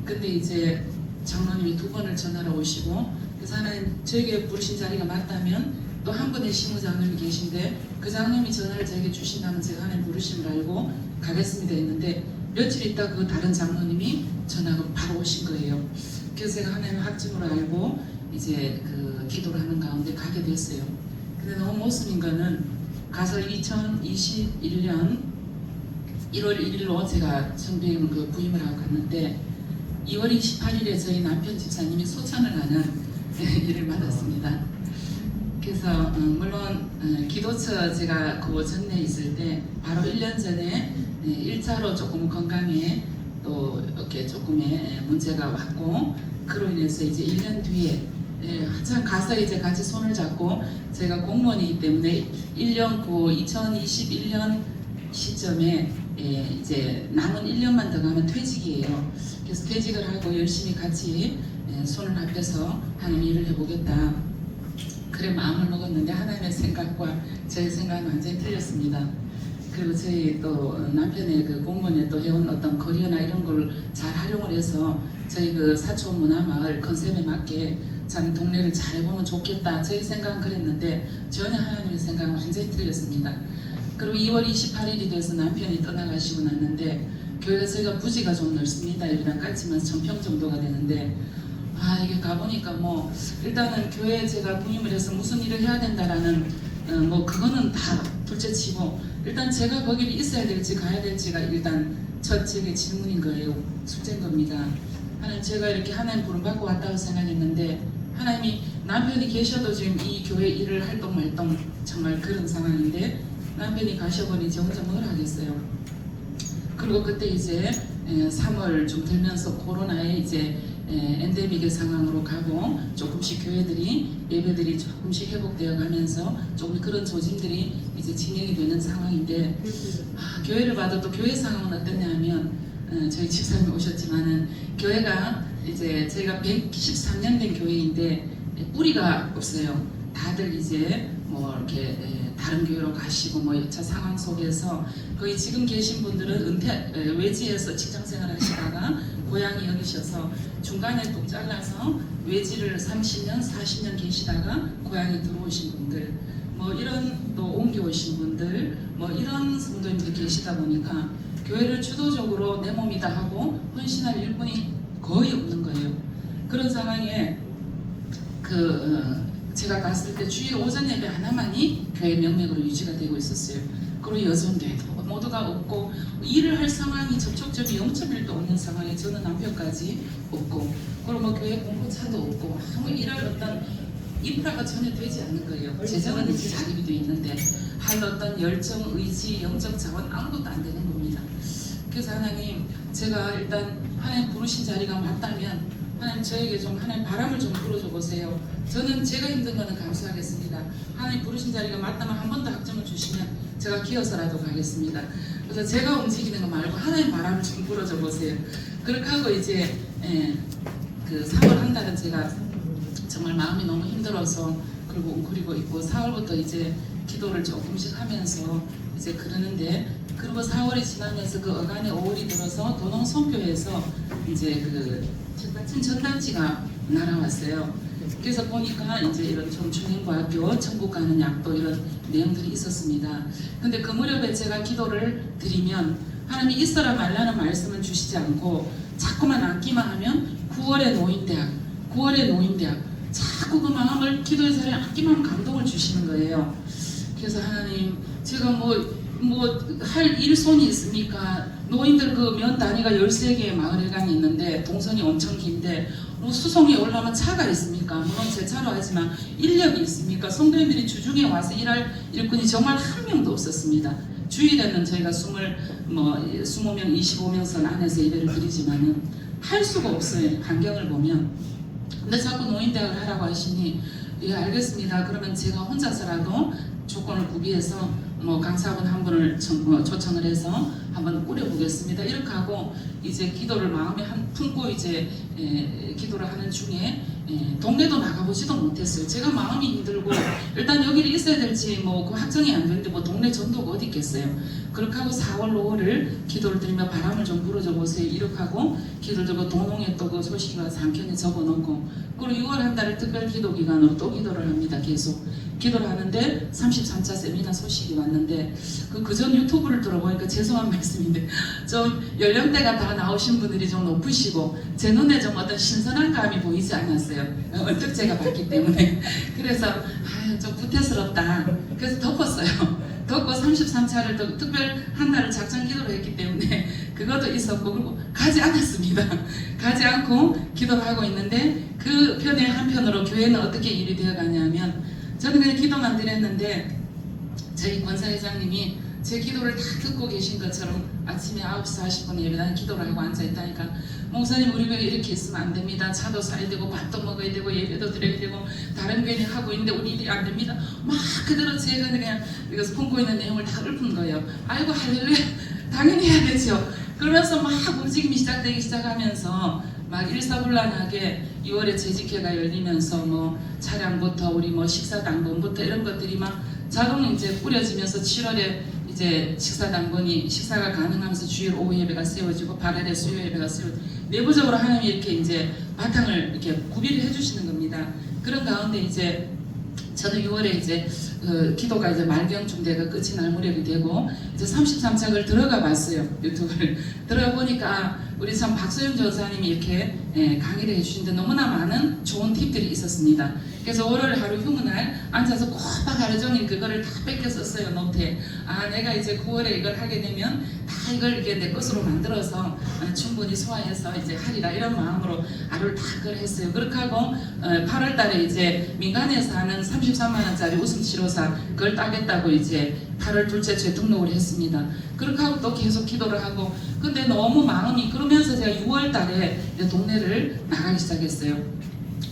근데 이제 장로님이 2번을 전화로 오시고 그래서 하나님 저에게 부르신 자리가 맞다면 또 한 분의 신부장님이 계신데 그 장로님이 전화를 저에게 주신다면 제가 하나님 부르심을 알고 가겠습니다 했는데 며칠 있다 그 다른 장로님이 전화가 바로 오신 거예요. 그래서 제가 하나님 확증으로 알고 이제 그 기도를 하는 가운데 가게 됐어요. 근데 너무 모습인 거는 가서 2021년 1월 1일로 제가 청빙 그 부임을 하고 갔는데 2월 28일에 저희 남편 집사님이 소천을 하는 일을 받았습니다. 그래서 물론 기도처 제가 그 전에 있을 때 바로 1년 전에 1차로 조금 건강에 또 이렇게 조금의 문제가 왔고 그로 인해서 이제 1년 뒤에 한참 가서 이제 같이 손을 잡고 제가 공무원이기 때문에 1년 2021년 시점에 이제 남은 1년만 더 가면 퇴직이에요. 그래서 퇴직을 하고 열심히 같이 손을 합해서 하는 일을 해보겠다. 그래 마음을 먹었는데 하나님의 생각과 저의 생각은 완전히 틀렸습니다. 그리고 저희 또 남편의 그 공무원에 또 해온 어떤 거리나 이런 걸 잘 활용을 해서 저희 그 사촌 문화마을 컨셉에 맞게 참 동네를 잘 해보면 좋겠다. 저희 생각은 그랬는데 전혀 하나님의 생각은 완전히 틀렸습니다. 그리고 2월 28일이 돼서 남편이 떠나가시고 났는데 교회가 저희가 부지가 좀 넓습니다. 여기랑 깔치면 1000평 정도가 되는데 이게 가보니까 뭐 일단은 교회에 제가 부임을 해서 무슨 일을 해야 된다라는 뭐 그거는 다 둘째치고 일단 제가 거기를 있어야 될지 가야 될지가 일단 첫 제게 질문인 거예요. 숙제인 겁니다. 하나님 제가 이렇게 하나님 부름받고 왔다고 생각했는데 하나님이 남편이 계셔도 지금 이 교회 일을 활동 말동 정말 그런 상황인데 남편이 가셔보니 이제 혼자 뭘 하겠어요. 그리고 그때 이제 3월 좀 되면서 코로나에 이제 엔데믹의 상황으로 가고 조금씩 교회들이 예배들이 조금씩 회복되어 가면서 조금 그런 조짐들이 이제 진행이 되는 상황인데 교회를 봐도 또 교회 상황은 어땠냐면 저희 집사님 오셨지만은 교회가 이제 저희가 113년 된 교회인데 뿌리가 없어요. 다들 이제 뭐 이렇게 다른 교회로 가시고 뭐 여차 상황 속에서 거의 지금 계신 분들은 은퇴 외지에서 직장 생활을 하시다가 고향이 여기셔서 중간에 또 잘라서 외지를 30년, 40년 계시다가 고향에 들어오신 분들 뭐 이런 또 옮겨오신 분들 뭐 이런 성도님들 계시다 보니까 교회를 주도적으로 내 몸이다 하고 헌신할 일꾼이 거의 없는 거예요. 그런 상황에 제가 갔을 때 주일 오전 예배 하나만이 교회 명맥으로 유지가 되고 있었어요. 그리고 여전대도 모두가 없고 일을 할 상황이 접촉점이 0.1도 없는 상황에 저는 남편까지 없고 그리고 뭐 교회 공포차도 없고 아무 일할 어떤 인프라가 전혀 되지 않는 거예요. 재정은 이제 자립이 돼 있는데 할 어떤 열정, 의지, 영적 자원 아무것도 안 되는 겁니다. 그래서 하나님 제가 일단 하나님 부르신 자리가 맞다면 하나님 저에게 좀 하나님 바람을 좀 불어줘 보세요. 저는 제가 힘든 거는 감수하겠습니다. 하나님 부르신 자리가 맞다면 한 번 더 학점을 주시면 제가 기어서라도 가겠습니다. 그래서 제가 움직이는 거 말고 하나님 바람을 좀 불어줘 보세요. 그렇게 하고 이제 그 3월 한 달은 제가 정말 마음이 너무 힘들어서 그리고 웅크리고 있고 4월부터 이제 기도를 조금씩 하면서 이제 그러는데 그리고 4월이 지나면서 그 어간에 5월이 들어서 도농성교회에서 이제 그 마침 전단지가 날아왔어요. 그래서 보니까 이제 이런 청춘행과학교 천국 가는 약도 이런 내용들이 있었습니다. 근데 그 무렵에 제가 기도를 드리면 하나님이 있어라 말라는 말씀을 주시지 않고 자꾸만 앉기만 하면 9월의 노인대학 자꾸 그 마음을 기도의 자리에 앉기만 하면 감동을 주시는 거예요. 그래서 하나님 제가 뭐 할 일손이 있습니까? 노인들 그 면 단위가 13개의 마을회관이 있는데 동선이 엄청 긴데 뭐 수송에 올라오면 차가 있습니까? 물론 제 차로 하지만 인력이 있습니까? 성도님들이 주중에 와서 일할 일꾼이 정말 한 명도 없었습니다. 주일에는 저희가 20명, 25명 선 안에서 예배를 드리지만은 할 수가 없어요. 환경을 보면. 근데 자꾸 노인대학을 하라고 하시니 예 알겠습니다. 그러면 제가 혼자서라도 조건을 구비해서 뭐 강사분 한 분을 초청을 해서 한번 꾸려보겠습니다. 이렇게 하고 이제 기도를 마음에 품고 이제 기도를 하는 중에 동네도 나가보지도 못했어요. 제가 마음이 힘들고 일단 여기를 있어야 될지 뭐 그 확정이 안 되는데 뭐 동네 전도가 어디 있겠어요. 그렇게 하고 4월, 5월을 기도를 드리며 바람을 좀 불어줘 보세요. 이렇게 하고 기도를 들고 도농에 또 그 소식이 와서 한켠에 적어놓고 그리고 6월 한 달을 특별 기도 기간으로 또 기도를 합니다. 계속 기도를 하는데 33차 세미나 소식이 왔는데 그전 유튜브를 들어보니까 죄송한 말씀인데 좀 연령대가 다 나오신 분들이 좀 높으시고 제 눈에 좀 어떤 신선한 감이 보이지 않았어요. 언뜻 제가 봤기 때문에 그래서 좀 구태스럽다. 그래서 덮었어요. 덮고 33차를 또 특별 한 달을 작전 기도를 했기 때문에 그것도 있었고 그리고 가지 않았습니다. 가지 않고 기도를 하고 있는데 그 편의 한편으로 교회는 어떻게 일이 되어 가냐면 저는 그냥 기도만 드렸는데 저희 권사회장님이 제 기도를 다 듣고 계신 것처럼 아침에 9시 40분에 예배당에 기도를 하고 앉아있다니까 목사님 우리 교회 이렇게 있으면 안 됩니다. 차도 사야 되고 밥도 먹어야 되고 예배도 드려야 되고 다른 교회는 하고 있는데 우리 일이 안 됩니다. 막 그대로 제가 그냥 이거 품고 있는 내용을 다 읊은 거예요. 아이고 할렐루야 당연히 해야겠죠. 그러면서 막 움직임이 시작되기 시작하면서 막 일사불란하게 6월에 재직회가 열리면서 뭐 차량부터 우리 뭐 식사당번부터 이런 것들이 막 자동 이제 뿌려지면서 7월에 이제 식사가 가능하면서 주일 오후 예배가 세워지고 8월에 수요 예배가 세워지고 내부적으로 하나님이 이렇게 이제 바탕을 이렇게 구비를 해주시는 겁니다. 그런 가운데 이제 저는 6월에 이제 기도가 이제 말경중대가 끝이 날 무렵이 되고 이제 33착을 들어가 봤어요. 유튜브를 들어가 보니까 우리 참 박소영 전사님이 이렇게 강의를 해주시는데 너무나 많은 좋은 팁들이 있었습니다. 그래서 월요일 하루 휴무날 앉아서 꼬박 하루 종일 그거를 다 뺏겨 썼어요. 노트에. 내가 이제 9월에 이걸 하게 되면 다 이걸 이게 내 것으로 만들어서 충분히 소화해서 이제 하리라 이런 마음으로 아를 다 그걸 했어요. 그렇게 하고 8월 달에 이제 민간에서 하는 33만 원짜리 웃음치료사 그걸 따겠다고 이제 8월 둘째 주에 등록을 했습니다. 그렇게 하고 또 계속 기도를 하고 근데 너무 마음이 그러면서 제가 6월 달에 동네를 나가기 시작했어요.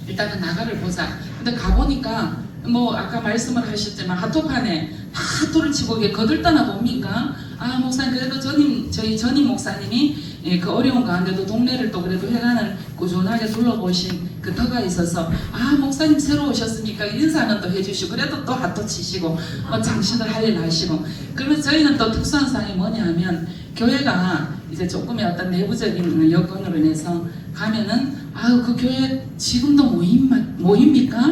일단은 나가를 보자. 근데 가보니까 뭐 아까 말씀을 하셨지만 핫도판에 다 핫도를 치고 이게 거들떠나 봅니까? 아 목사님 그래도 저희 전임 목사님이 그 어려운 가운데도 동네를 또 그래도 회관을 꾸준하게 둘러보신 그 터가 있어서 아 목사님 새로 오셨으니까 인사는 또 해주시고 그래도 또 핫도 치시고 뭐 장신을 할 일 하시고 그러면 저희는 또 특수한 상황이 뭐냐 하면 교회가 이제 조금의 어떤 내부적인 여건으로 인해서 가면은 아유 그 교회 지금도 모입니까?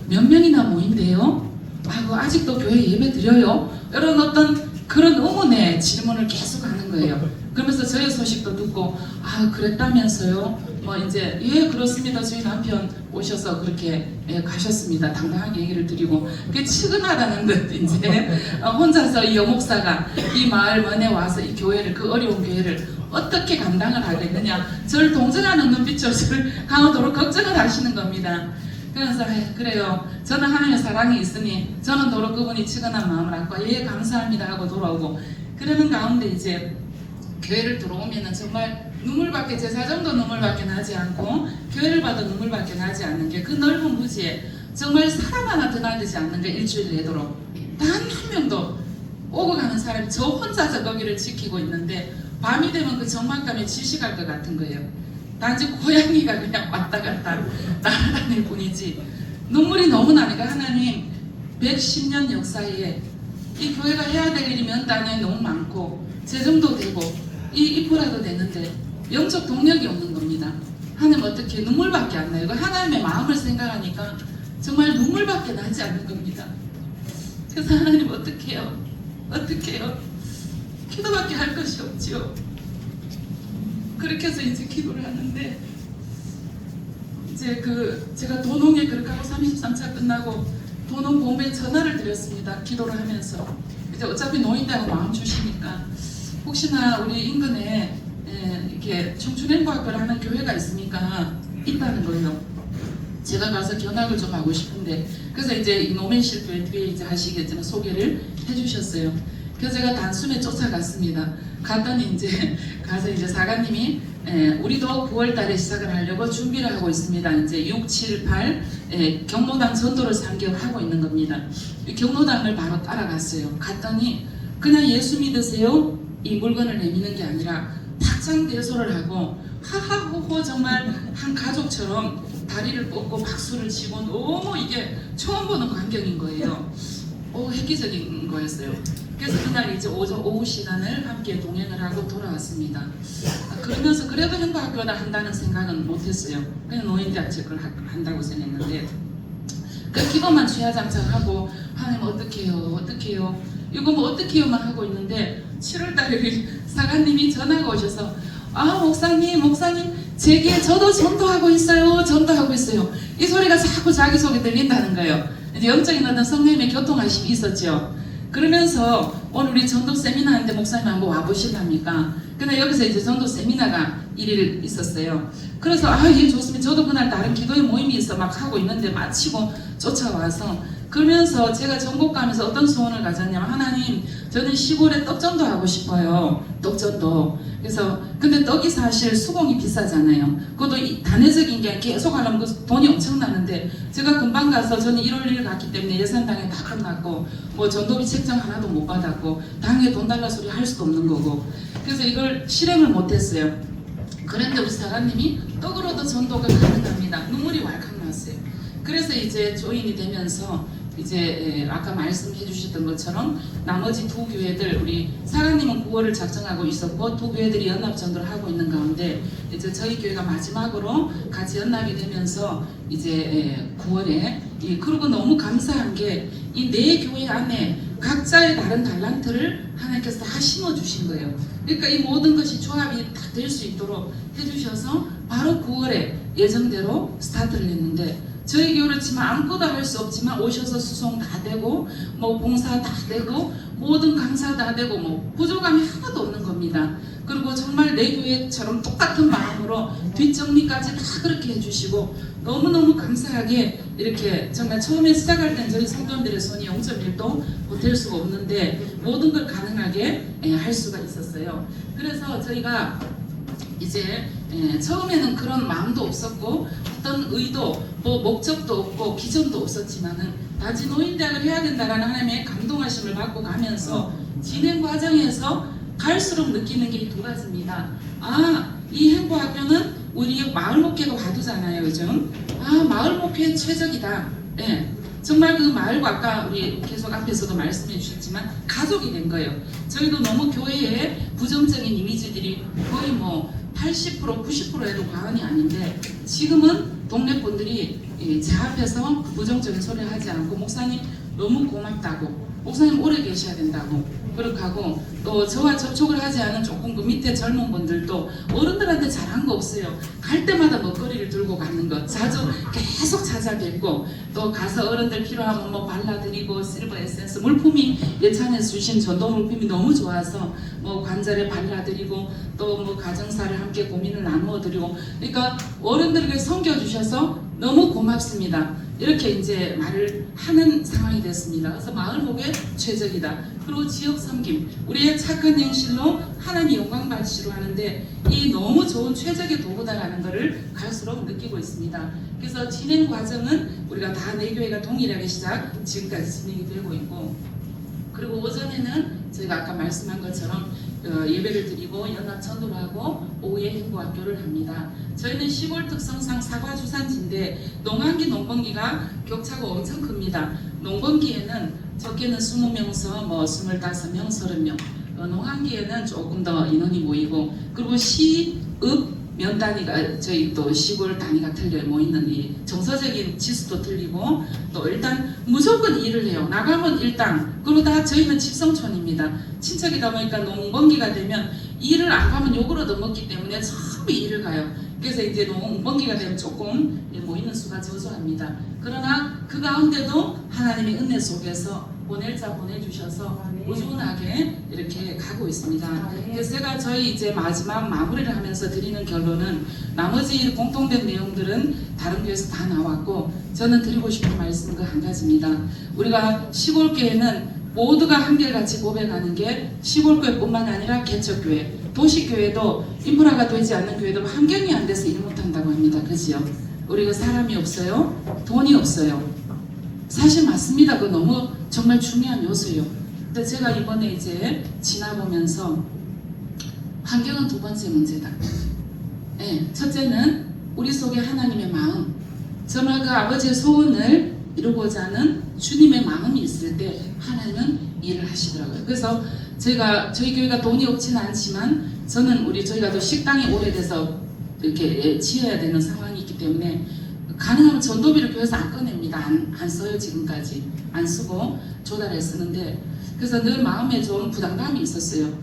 몇 명이나 모인대요? 아이고 아직도 교회 예배 드려요? 이런 어떤 그런 의문의 질문을 계속 하는 거예요. 그러면서 저희 소식도 듣고 아 그랬다면서요? 뭐 이제 예 그렇습니다. 저희 남편 오셔서 그렇게 가셨습니다. 당당하게 얘기를 드리고 그게 측은하다는 듯 이제 혼자서 이 여목사가 이 마을 먼에 와서 이 교회를 그 어려운 교회를 어떻게 감당을 하겠느냐 저를 동정하는 눈빛으로 저를 강하도록 걱정을 하시는 겁니다. 그래서 그래요. 저는 하나님의 사랑이 있으니 저는 도로 그분이 측은한 마음을 안고 예 감사합니다 하고 돌아오고 그러는 가운데 이제 교회를 들어오면은 정말 눈물밖에 제 사정도 눈물밖에 나지 않고 교회를 봐도 눈물밖에 나지 않는 게 그 넓은 부지에 정말 사람 하나 드나들지 않는 게 일주일 되도록 단 한 명도 오고 가는 사람이 저 혼자서 거기를 지키고 있는데 밤이 되면 그 적막감에 질식할 것 같은 거예요. 단지 고양이가 그냥 왔다 갔다 날아다닐 뿐이지 눈물이 너무 나니까 하나님 110년 역사에 이 교회가 해야 될 일이 몇 단에 너무 많고 재정도 되고 이 입후라도 되는데 영적 동력이 없는 겁니다. 하나님 어떻게 눈물밖에 안 나요. 하나님의 마음을 생각하니까 정말 눈물밖에 나지 않는 겁니다. 그래서 하나님 어떻게 해요? 어떻게 해요? 기도밖에 할 것이 없지요. 그렇게 해서 이제 기도를 하는데 이제 제가 도농에 그렇게 하고 33차 끝나고 도농 본부에 전화를 드렸습니다. 기도를 하면서 이제 어차피 노인다고 마음 주시니까 혹시나 우리 인근에 이렇게 청춘행보학교를 하는 교회가 있으니까 있다는 거예요. 제가 가서 견학을 좀 하고 싶은데 그래서 이제 이 노맨실 교회 뒤에 이제 하시겠지만 소개를 해주셨어요. 그래서 제가 단숨에 쫓아갔습니다. 갔더니 이제 가서 이제 사관님이 우리도 9월 달에 시작을 하려고 준비를 하고 있습니다. 이제 6, 7, 8 경로당 전도를 3개월 하고 있는 겁니다. 이 경로당을 바로 따라갔어요. 갔더니 그냥 예수 믿으세요? 이 물건을 내미는 게 아니라 박장대소를 하고 하하호호 정말 한 가족처럼 다리를 뻗고 박수를 치고 너무 이게 처음 보는 광경인 거예요. 획기적인 거였어요. 그래서 그날 이제 오후 시간을 함께 동행을 하고 돌아왔습니다. 그러면서 그래도 행복학교다 한다는 생각은 못했어요. 그냥 노인대학 측을 한다고 생각했는데 그 기도만 취하장창하고 하나님 어떻게 해요? 어떻게 해요? 이거 뭐 어떻게 해요만 하고 있는데 7월달에 사관님이 전화가 오셔서 아 목사님 제게 저도 전도하고 있어요. 이 소리가 자꾸 자기 속에 들린다는 거예요. 이제 영적인 어떤 성령님의 교통하심이 있었죠. 그러면서 오늘 우리 전도 세미나 하는데 목사님 한번 와보실랍니까? 근데 여기서 이제 전도 세미나가 1일 있었어요. 그래서 예 좋습니다. 저도 그날 다른 기도의 모임이 있어 막 하고 있는데 마치고 쫓아와서 그러면서 제가 전국 가면서 어떤 소원을 가졌냐면 하나님 저는 시골에 떡전도 하고 싶어요. 떡전도. 그래서 근데 떡이 사실 수공이 비싸잖아요. 그것도 단회적인 게 계속 하려면 그 돈이 엄청나는데 제가 금방 가서 저는 1월 1일 갔기 때문에 예산당에 다 끝났고 뭐 전도비 책정 하나도 못 받았고 당에 돈 달라 소리 할 수도 없는 거고 그래서 이걸 실행을 못했어요. 그런데 우리 사관님이 떡으로도 전도가 가능합니다. 눈물이 왈칵 났어요. 그래서 이제 조인이 되면서 이제 아까 말씀해 주셨던 것처럼 나머지 두 교회들 우리 사관님은 9월을 작정하고 있었고 두 교회들이 연합 전도를 하고 있는 가운데 이제 저희 교회가 마지막으로 같이 연합이 되면서 이제 9월에 그리고 너무 감사한 게 이 네 교회 안에 각자의 다른 달란트를 하나님께서 다 심어 주신 거예요. 그러니까 이 모든 것이 조합이 다 될 수 있도록 해주셔서 바로 9월에 예정대로 스타트를 했는데 저희 교회를 치면 아무것도 할 수 없지만 오셔서 수송 다 되고 뭐 봉사 다 되고 모든 강사 다 되고 뭐 부족함이 하나도 없는 겁니다. 그리고 정말 내 교회처럼 똑같은 마음으로 뒷정리까지 다 그렇게 해주시고 너무너무 감사하게 이렇게 정말 처음에 시작할 땐 저희 성도님들의 손이 0.1도 보탤 수가 없는데 모든 걸 가능하게 할 수가 있었어요. 그래서 저희가 이제 처음에는 그런 마음도 없었고 어떤 의도, 뭐 목적도 없고 기존도 없었지만은 단지 노인대학을 해야 된다라는 하나님의 감동하심을 받고 가면서 진행 과정에서 갈수록 느끼는 게 두 가지입니다. 아, 이 행보학교는 우리 마을 목회가 화두잖아요, 요즘. 아, 마을 목회 최적이다. 예. 정말 그 마을과 아까 우리 계속 앞에서도 말씀해 주셨지만 가족이 된 거예요. 저희도 너무 교회에 부정적인 이미지들이 거의 뭐 80%, 90% 해도 과언이 아닌데 지금은 동네 분들이 제 앞에서 부정적인 소리를 하지 않고 목사님 너무 고맙다고, 목사님 오래 계셔야 된다고 그렇게 하고, 또 저와 접촉을 하지 않은 조금 그 밑에 젊은 분들도 어른들한테 잘한 거 없어요. 갈 때마다 먹거리를 들고 가는 것 자주 계속 찾아뵙고, 또 가서 어른들 필요하면 뭐 발라드리고 실버 에센스 물품이 예찬에서 주신 전도 물품이 너무 좋아서 뭐 관절에 발라드리고 또 뭐 가정사를 함께 고민을 나누어 드리고, 그러니까 어른들에게 섬겨주셔서 너무 고맙습니다. 이렇게 이제 말을 하는 상황이 됐습니다. 그래서 마을 목회 최적이다. 그리고 지역 섬김, 우리의 착한 행실로 하나님 영광 받으시려 하는데 이 너무 좋은 최적의 도구다라는 것을 갈수록 느끼고 있습니다. 그래서 진행 과정은 우리가 다 내 교회가 동일하게 지금까지 진행이 되고 있고, 그리고 오전에는 저희가 아까 말씀한 것처럼 예배를 드리고 연합 전도를 하고 오후에 행보학교를 합니다. 저희는 시골 특성상 사과주산지인데 농한기 농번기가 격차가 엄청 큽니다. 농번기에는 적게는 20명서 뭐 25명, 30명, 농한기에는 조금 더 인원이 모이고, 그리고 시읍 면 단위가 저희 또 시골 단위가 틀려 모이는 이 정서적인 지수도 틀리고, 또 일단 무조건 일을 해요. 나가면 일당. 그리고 다 저희는 집성촌입니다. 친척이다 보니까 농번기가 되면 일을 안 가면 욕을 얻어먹기 때문에 전부 일을 가요. 그래서 이제 농번기가 되면 조금 모이는 수가 저조합니다. 그러나 그 가운데도 하나님의 은혜 속에서 보낼 자 보내주셔서 꾸준하게 이렇게 가고 있습니다. 그래서 제가 저희 이제 마지막 마무리를 하면서 드리는 결론은, 나머지 공통된 내용들은 다른 교회에서 다 나왔고 저는 드리고 싶은 말씀은 그 한 가지입니다. 우리가 시골교회는 모두가 한결같이 고백하는 게 시골교회뿐만 아니라 개척교회, 도시교회도 인프라가 되지 않는 교회도 환경이 안 돼서 일 못한다고 합니다. 그지요? 우리가 사람이 없어요, 돈이 없어요. 사실 맞습니다. 그거 너무 정말 중요한 요소예요. 근데 제가 이번에 이제 지나보면서 환경은 두 번째 문제다. 네, 첫째는 우리 속에 하나님의 마음, 정말 그 아버지의 소원을 이루고자 하는 주님의 마음이 있을 때 하나님은 일을 하시더라고요. 그래서 저희 교회가 돈이 없지는 않지만 저는 저희가 또 식당이 오래돼서 이렇게 지어야 되는 상황이 있기 때문에 가능하면 전도비를 교회에서 안 꺼냅니다. 안 써요. 지금까지 안 쓰고 조달해 쓰는데, 그래서 늘 마음에 좀 부담감이 있었어요.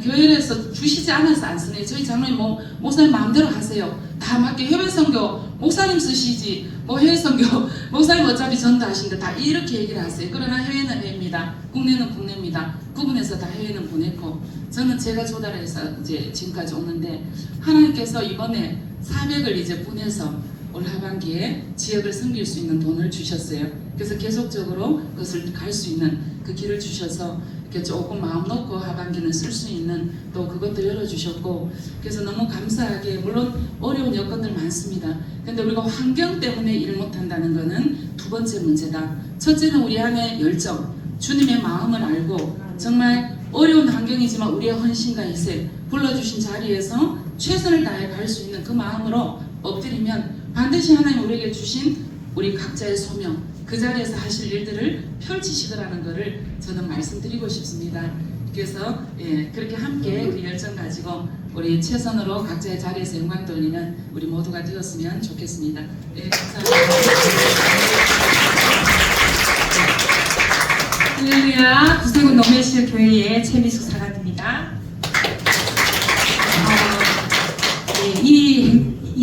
교회에서 주시지 않아서 안 쓰네. 저희 장로님 목사님 마음대로 하세요. 다 맞게 해외 선교 목사님 쓰시지 뭐 해외 선교 목사님 어차피 전도하신데 다 이렇게 얘기를 하세요. 그러나 해외는 해외입니다. 국내는 국내입니다. 구분해서 다 해외는 보냈고, 저는 제가 조달해서 이제 지금까지 오는데 하나님께서 이번에 400을 이제 보내서 올 하반기에 지역을 섬길 수 있는 돈을 주셨어요. 그래서 계속적으로 그것을 갈 수 있는 그 길을 주셔서 이렇게 조금 마음 놓고 하반기는 쓸 수 있는 또 그것도 열어주셨고, 그래서 너무 감사하게, 물론 어려운 여건들 많습니다. 근데 우리가 환경 때문에 일 못한다는 것은 두 번째 문제다. 첫째는 우리 안에 열정, 주님의 마음을 알고 정말 어려운 환경이지만 우리의 헌신과 희생, 불러주신 자리에서 최선을 다해 갈 수 있는 그 마음으로 엎드리면 반드시 하나님 우리에게 주신 우리 각자의 소명, 그 자리에서 하실 일들을 펼치시더라는 것을 저는 말씀드리고 싶습니다. 그래서 그렇게 함께 그 열정 가지고 우리 최선으로 각자의 자리에서 영광 돌리는 우리 모두가 되었으면 좋겠습니다. 감사합니다. 할렐루야. 구세군 노매실 교회의 최미숙 사관입니다.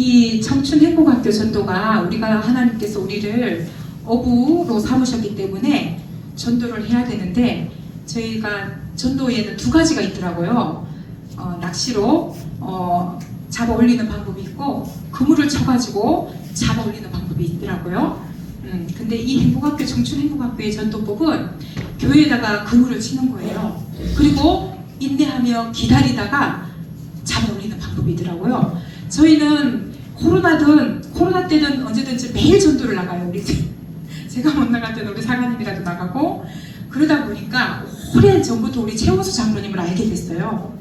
이 청춘 행복학교 전도가 우리가 하나님께서 우리를 어부로 삼으셨기 때문에 전도를 해야 되는데, 저희가 전도에는 두 가지가 있더라고요. 낚시로 잡아 올리는 방법이 있고 그물을 쳐가지고 잡아 올리는 방법이 있더라고요. 근데 이 행복학교 청춘 행복학교의 전도법은 교회에다가 그물을 치는 거예요. 그리고 인내하며 기다리다가 잡아 올리는 방법이더라고요. 저희는 코로나 때든 언제든지 매일 전도를 나가요. 우리 제가 못 나갈 때는 우리 사관님이라도 나가고 그러다 보니까 오랜 전부터 우리 최원수 장로님을 알게 됐어요.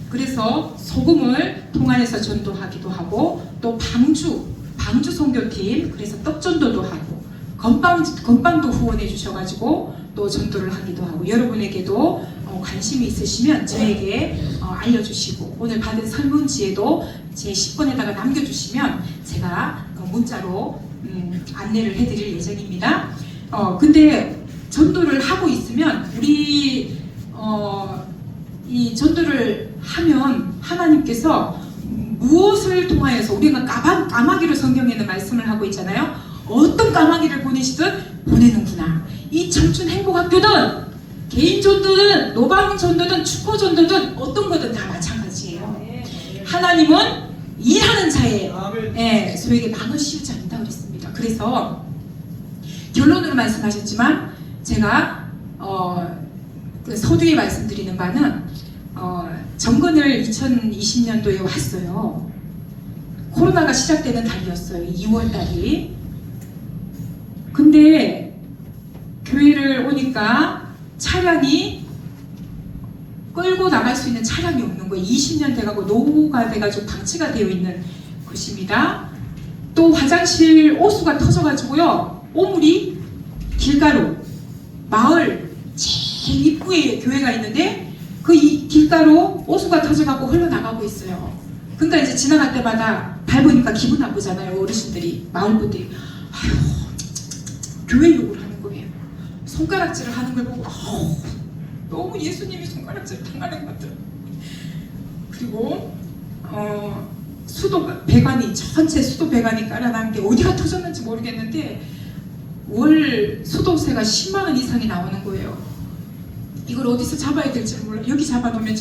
그래서 소금을 통하여서 전도하기도 하고 또 방주 선교팀 그래서 떡전도도 하고 건빵도 후원해 주셔가지고 또 전도를 하기도 하고 여러분에게도 관심이 있으시면 저에게 알려주시고 오늘 받은 설문지에도 제 10번에다가 남겨주시면 제가 문자로 안내를 해드릴 예정입니다. 근데 전도를 하고 있으면 우리 이 전도를 하면 하나님께서 무엇을 통하여서 우리가 까마귀로 성경에는 말씀을 하고 있잖아요. 어떤 까마귀를 보내시든 보내는구나. 이 청춘 행복학교든 개인 전도든 노방 전도든 축포 전도든 어떤 거든 다 마찬가지예요. 하나님은 일하는 자에 소에게 망을 씌우지 않는다 그랬습니다. 그래서 결론으로 말씀하셨지만 제가 그 서두에 말씀드리는 바는 정근을 2020년도에 왔어요. 코로나가 시작되는 달이었어요. 2월 달이. 근데 교회를 오니까 차량이 끌고 나갈 수 있는 차량이 없는 거예요. 20년 돼가고 노후가 돼가지고 방치가 되어 있는 것입니다. 또 화장실 오수가 터져가지고요. 오물이 길가로 마을 제일 입구에 교회가 있는데 그 길가로 오수가 터져가고 흘러나가고 있어요. 그러니까 이제 지나갈 때마다 밟으니까 기분 나쁘잖아요. 어르신들이 마을분들이 아휴 교회 욕을 하는 거예요. 손가락질을 하는 걸 보고 너무 예수님이 손가락질 당하는 것 같아요. 그리고 전체 수도 배관이 깔아난 게 어디가 터졌는지 모르겠는데 월 수도세가 10만 원 이상이 나오는 거예요. 이걸 어디서 잡아야 될지 몰라. 여기 잡아놓으면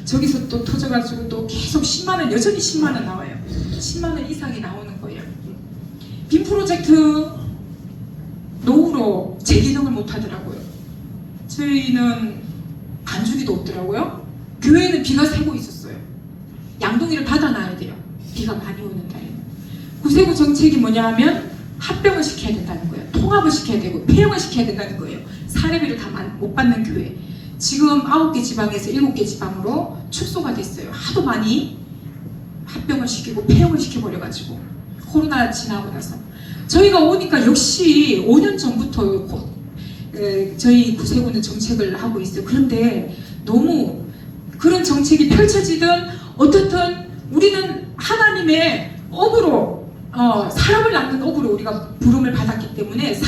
저기서 또 터져가지고 또 계속 10만 원, 여전히 10만 원 나와요. 10만 원 이상이 나오는 거예요. 빔 프로젝트 노후로 재기능을 못 하더라고요. 저희는 반죽이도 없더라고요. 교회는 비가 새고 있었어요. 양동이를 닫아놔야 돼요. 비가 많이 오는 날에. 구세구 정책이 뭐냐 하면 합병을 시켜야 된다는 거예요. 통합을 시켜야 되고 폐영을 시켜야 된다는 거예요. 사례비를 다 못 받는 교회. 지금 9개 지방에서 7개 지방으로 축소가 됐어요. 하도 많이 합병을 시키고 폐영을 시켜버려가지고 코로나 지나고 나서 저희가 오니까 역시 5년 전부터 저희 구세구는 정책을 하고 있어요. 그런데 너무 그런 정책이 펼쳐지든 어떻든 우리는 하나님의 업으로 사람을 낳는 업으로 우리가 부름을 받았기 때문에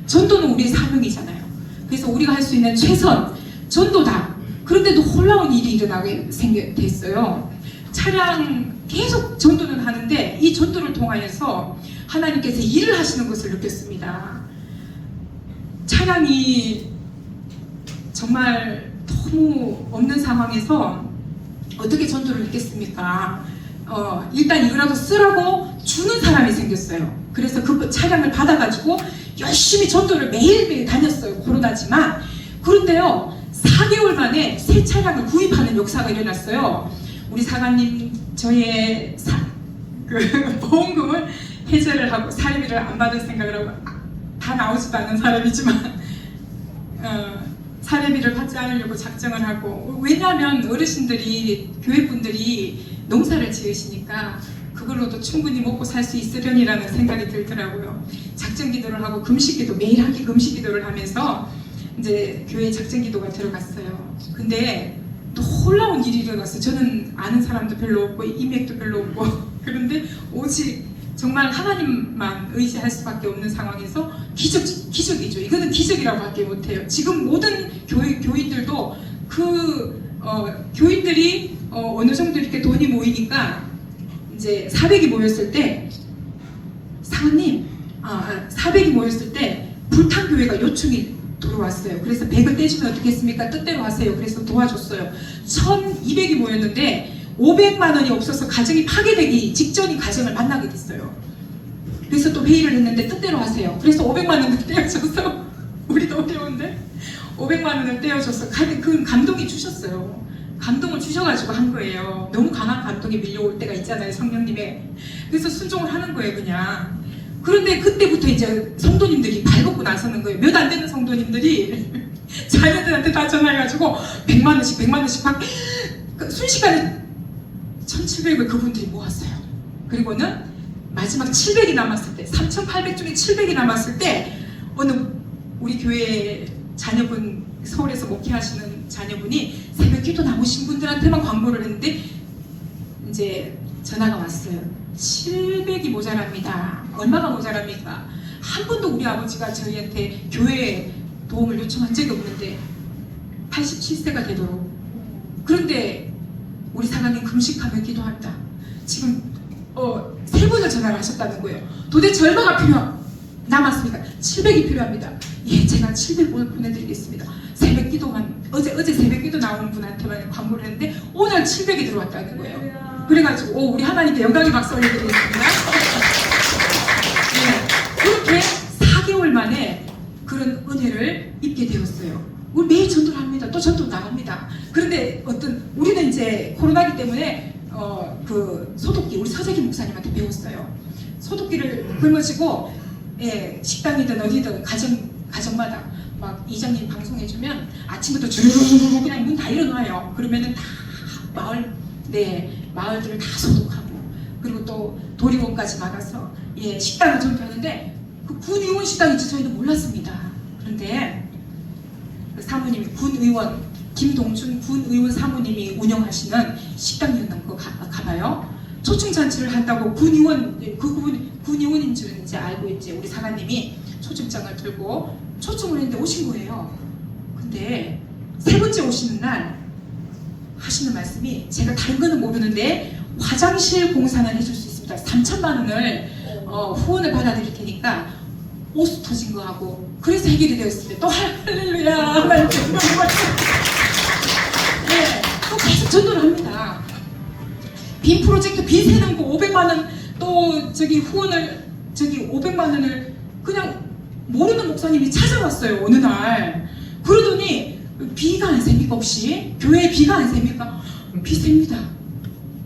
전도는 우리의 사명이잖아요. 그래서 우리가 할 수 있는 최선 전도다. 그런데도 놀라운 일이 일어나게 됐어요. 차량 계속 전도는 하는데 이 전도를 통하여서 하나님께서 일을 하시는 것을 느꼈습니다. 차량이 정말 너무 없는 상황에서 어떻게 전도를 했겠습니까? 일단 이거라도 쓰라고 주는 사람이 생겼어요. 그래서 그 차량을 받아가지고 열심히 전도를 매일매일 다녔어요. 코로나지만. 그런데요 4개월 만에 새 차량을 구입하는 역사가 일어났어요. 우리 사관님 저의 보험금을 해제를 하고 사례비를 안 받을 생각을 하고 다 나오지도 않는 사람이지만 사례비를 받지 않으려고 작정을 하고, 왜냐하면 어르신들이 교회분들이 농사를 지으시니까 그걸로도 충분히 먹고 살 수 있으려니라는 생각이 들더라고요. 작정기도를 하고 금식기도 매일 함께 금식기도를 하면서 이제 교회 작정기도가 들어갔어요. 근데 놀라운 일이 일어났어요. 저는 아는 사람도 별로 없고 인맥도 별로 없고 그런데 오직 정말 하나님만 의지할 수밖에 없는 상황에서 기적이죠. 이거는 기적이라고 밖에 못해요. 지금 모든 교인들도 교인들이 어느 정도 이렇게 돈이 모이니까 이제 400이 모였을 때 사관님 400이 모였을 때 불탄교회가 요청이 들어왔어요. 그래서 100을 떼주면 어떻겠습니까? 뜻대로 하세요. 그래서 도와줬어요. 1200이 모였는데 500만 원이 없어서 가정이 파괴되기 직전인 가정을 만나게 됐어요. 그래서 또 회의를 했는데 뜻대로 하세요. 그래서 500만 원을 떼어줘서 우리도 어려운데 500만 원을 떼어줘서 그 감동이 주셨어요. 감동을 주셔가지고 한 거예요. 너무 강한 감동이 밀려올 때가 있잖아요, 성령님의. 그래서 순종을 하는 거예요, 그냥. 그런데 그때부터 이제 성도님들이 발벗고 나서는 거예요. 몇 안 되는 성도님들이 자녀들한테 다 전화해가지고 100만 원씩 100만 원씩 막 순식간에 1700을 그분들이 모았어요. 그리고는 마지막 700이 남았을 때 3800 중에 700이 남았을 때 어느 우리 교회 자녀분, 서울에서 목회하시는 자녀분이 새벽 기도 나오신 분들한테만 광고를 했는데 이제 전화가 왔어요. 700이 모자랍니다. 얼마가 모자랍니까? 한 번도 우리 아버지가 저희한테 교회에 도움을 요청한 적이 없는데 87세가 되도록. 그런데 우리 사장님 금식하며 기도한다. 지금 3번을 전화를 하셨다는 거예요. 도대체 얼마가 남았습니까? 700이 필요합니다. 예, 제가 700 오늘 보내드리겠습니다. 새벽 기도만 어제 새벽 기도 나오는 분한테만 광고를 했는데 오늘 700이 들어왔다는 거예요. 그래가지고 우리 하나님께 영광의 박수 올려드리겠습니다. 네, 그렇게 4개월 만에 그런 은혜를 입게 되었어요. 우리 매일 전도를 합니다. 또 전도 나갑니다. 그런데 우리는 이제 코로나기 때문에 그 소독기 우리 서재기 목사님한테 배웠어요. 소독기를 짊어지고 식당이든 어디든 가정마다 막 이장님 방송해주면 아침부터 주르르르 그냥 문 다 열어놔요. 그러면은 다 마을들을 다 소독하고 그리고 또 도리원까지 막아서 식당을 전도하는데 그 군의원 식당인지 저희는 몰랐습니다. 그런데 그 사모님이 군의원 김동준 군의원 사모님이 운영하시는 식당이었나 가봐요. 초청잔치를 한다고 군의원인 줄 이제 알고 이제 우리 사장님이 초청장을 들고 초청을 했는데 오신 거예요. 근데 3번째 오시는 날 하시는 말씀이 제가 다른 거는 모르는데 화장실 공사는 해줄 수 있습니다. 3천만 원을 후원을 받아들일 테니까 오스 터진 거 하고 그래서 해결이 되었습니다. 또 할렐루야 하나님 또 계속 전도를 합니다. 빈 프로젝트 빚 세는 거 500만 원 또 후원을 500만 원을 그냥 모르는 목사님이 찾아왔어요. 어느 날 그러더니 비가 안 셉니까 혹시? 교회에 비가 안 셉니까? 비 셉니다.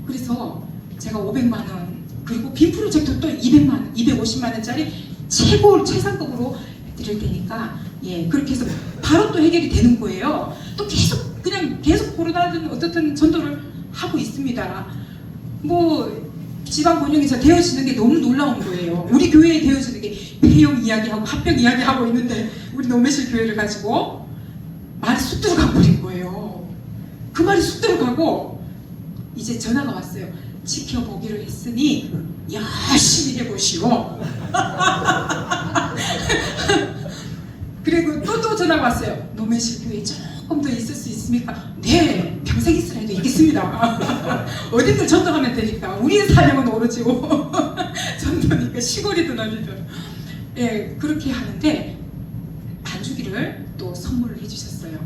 그래서 제가 500만 원 그리고 빈 프로젝트 또 200만 원, 250만 원짜리 최상급으로 드릴 테니까 그렇게 해서 바로 또 해결이 되는 거예요. 또 계속 코로나든 어떻든 전도를 하고 있습니다. 지방 본영에서 되어지는 게 너무 놀라운 거예요. 우리 교회에 되어지는 게 폐용 이야기하고 합병 이야기하고 있는데 우리 노매실 교회를 가지고 말이 쑥 들어가 버린 거예요. 그 말이 쑥 들어가고 이제 전화가 왔어요. 지켜보기로 했으니 열심히 해보시오. 그리고 또 전화가 왔어요. 노매실 교회 조금 더 있을 수 있습니까? 네, 평생 있으라 해도 있겠습니다. 어디든 전도하면 되니까 우리의 사명은 오로지 전도니까 시골이든 어디든 그렇게 하는데 반주기를 또 선물을 해주셨어요.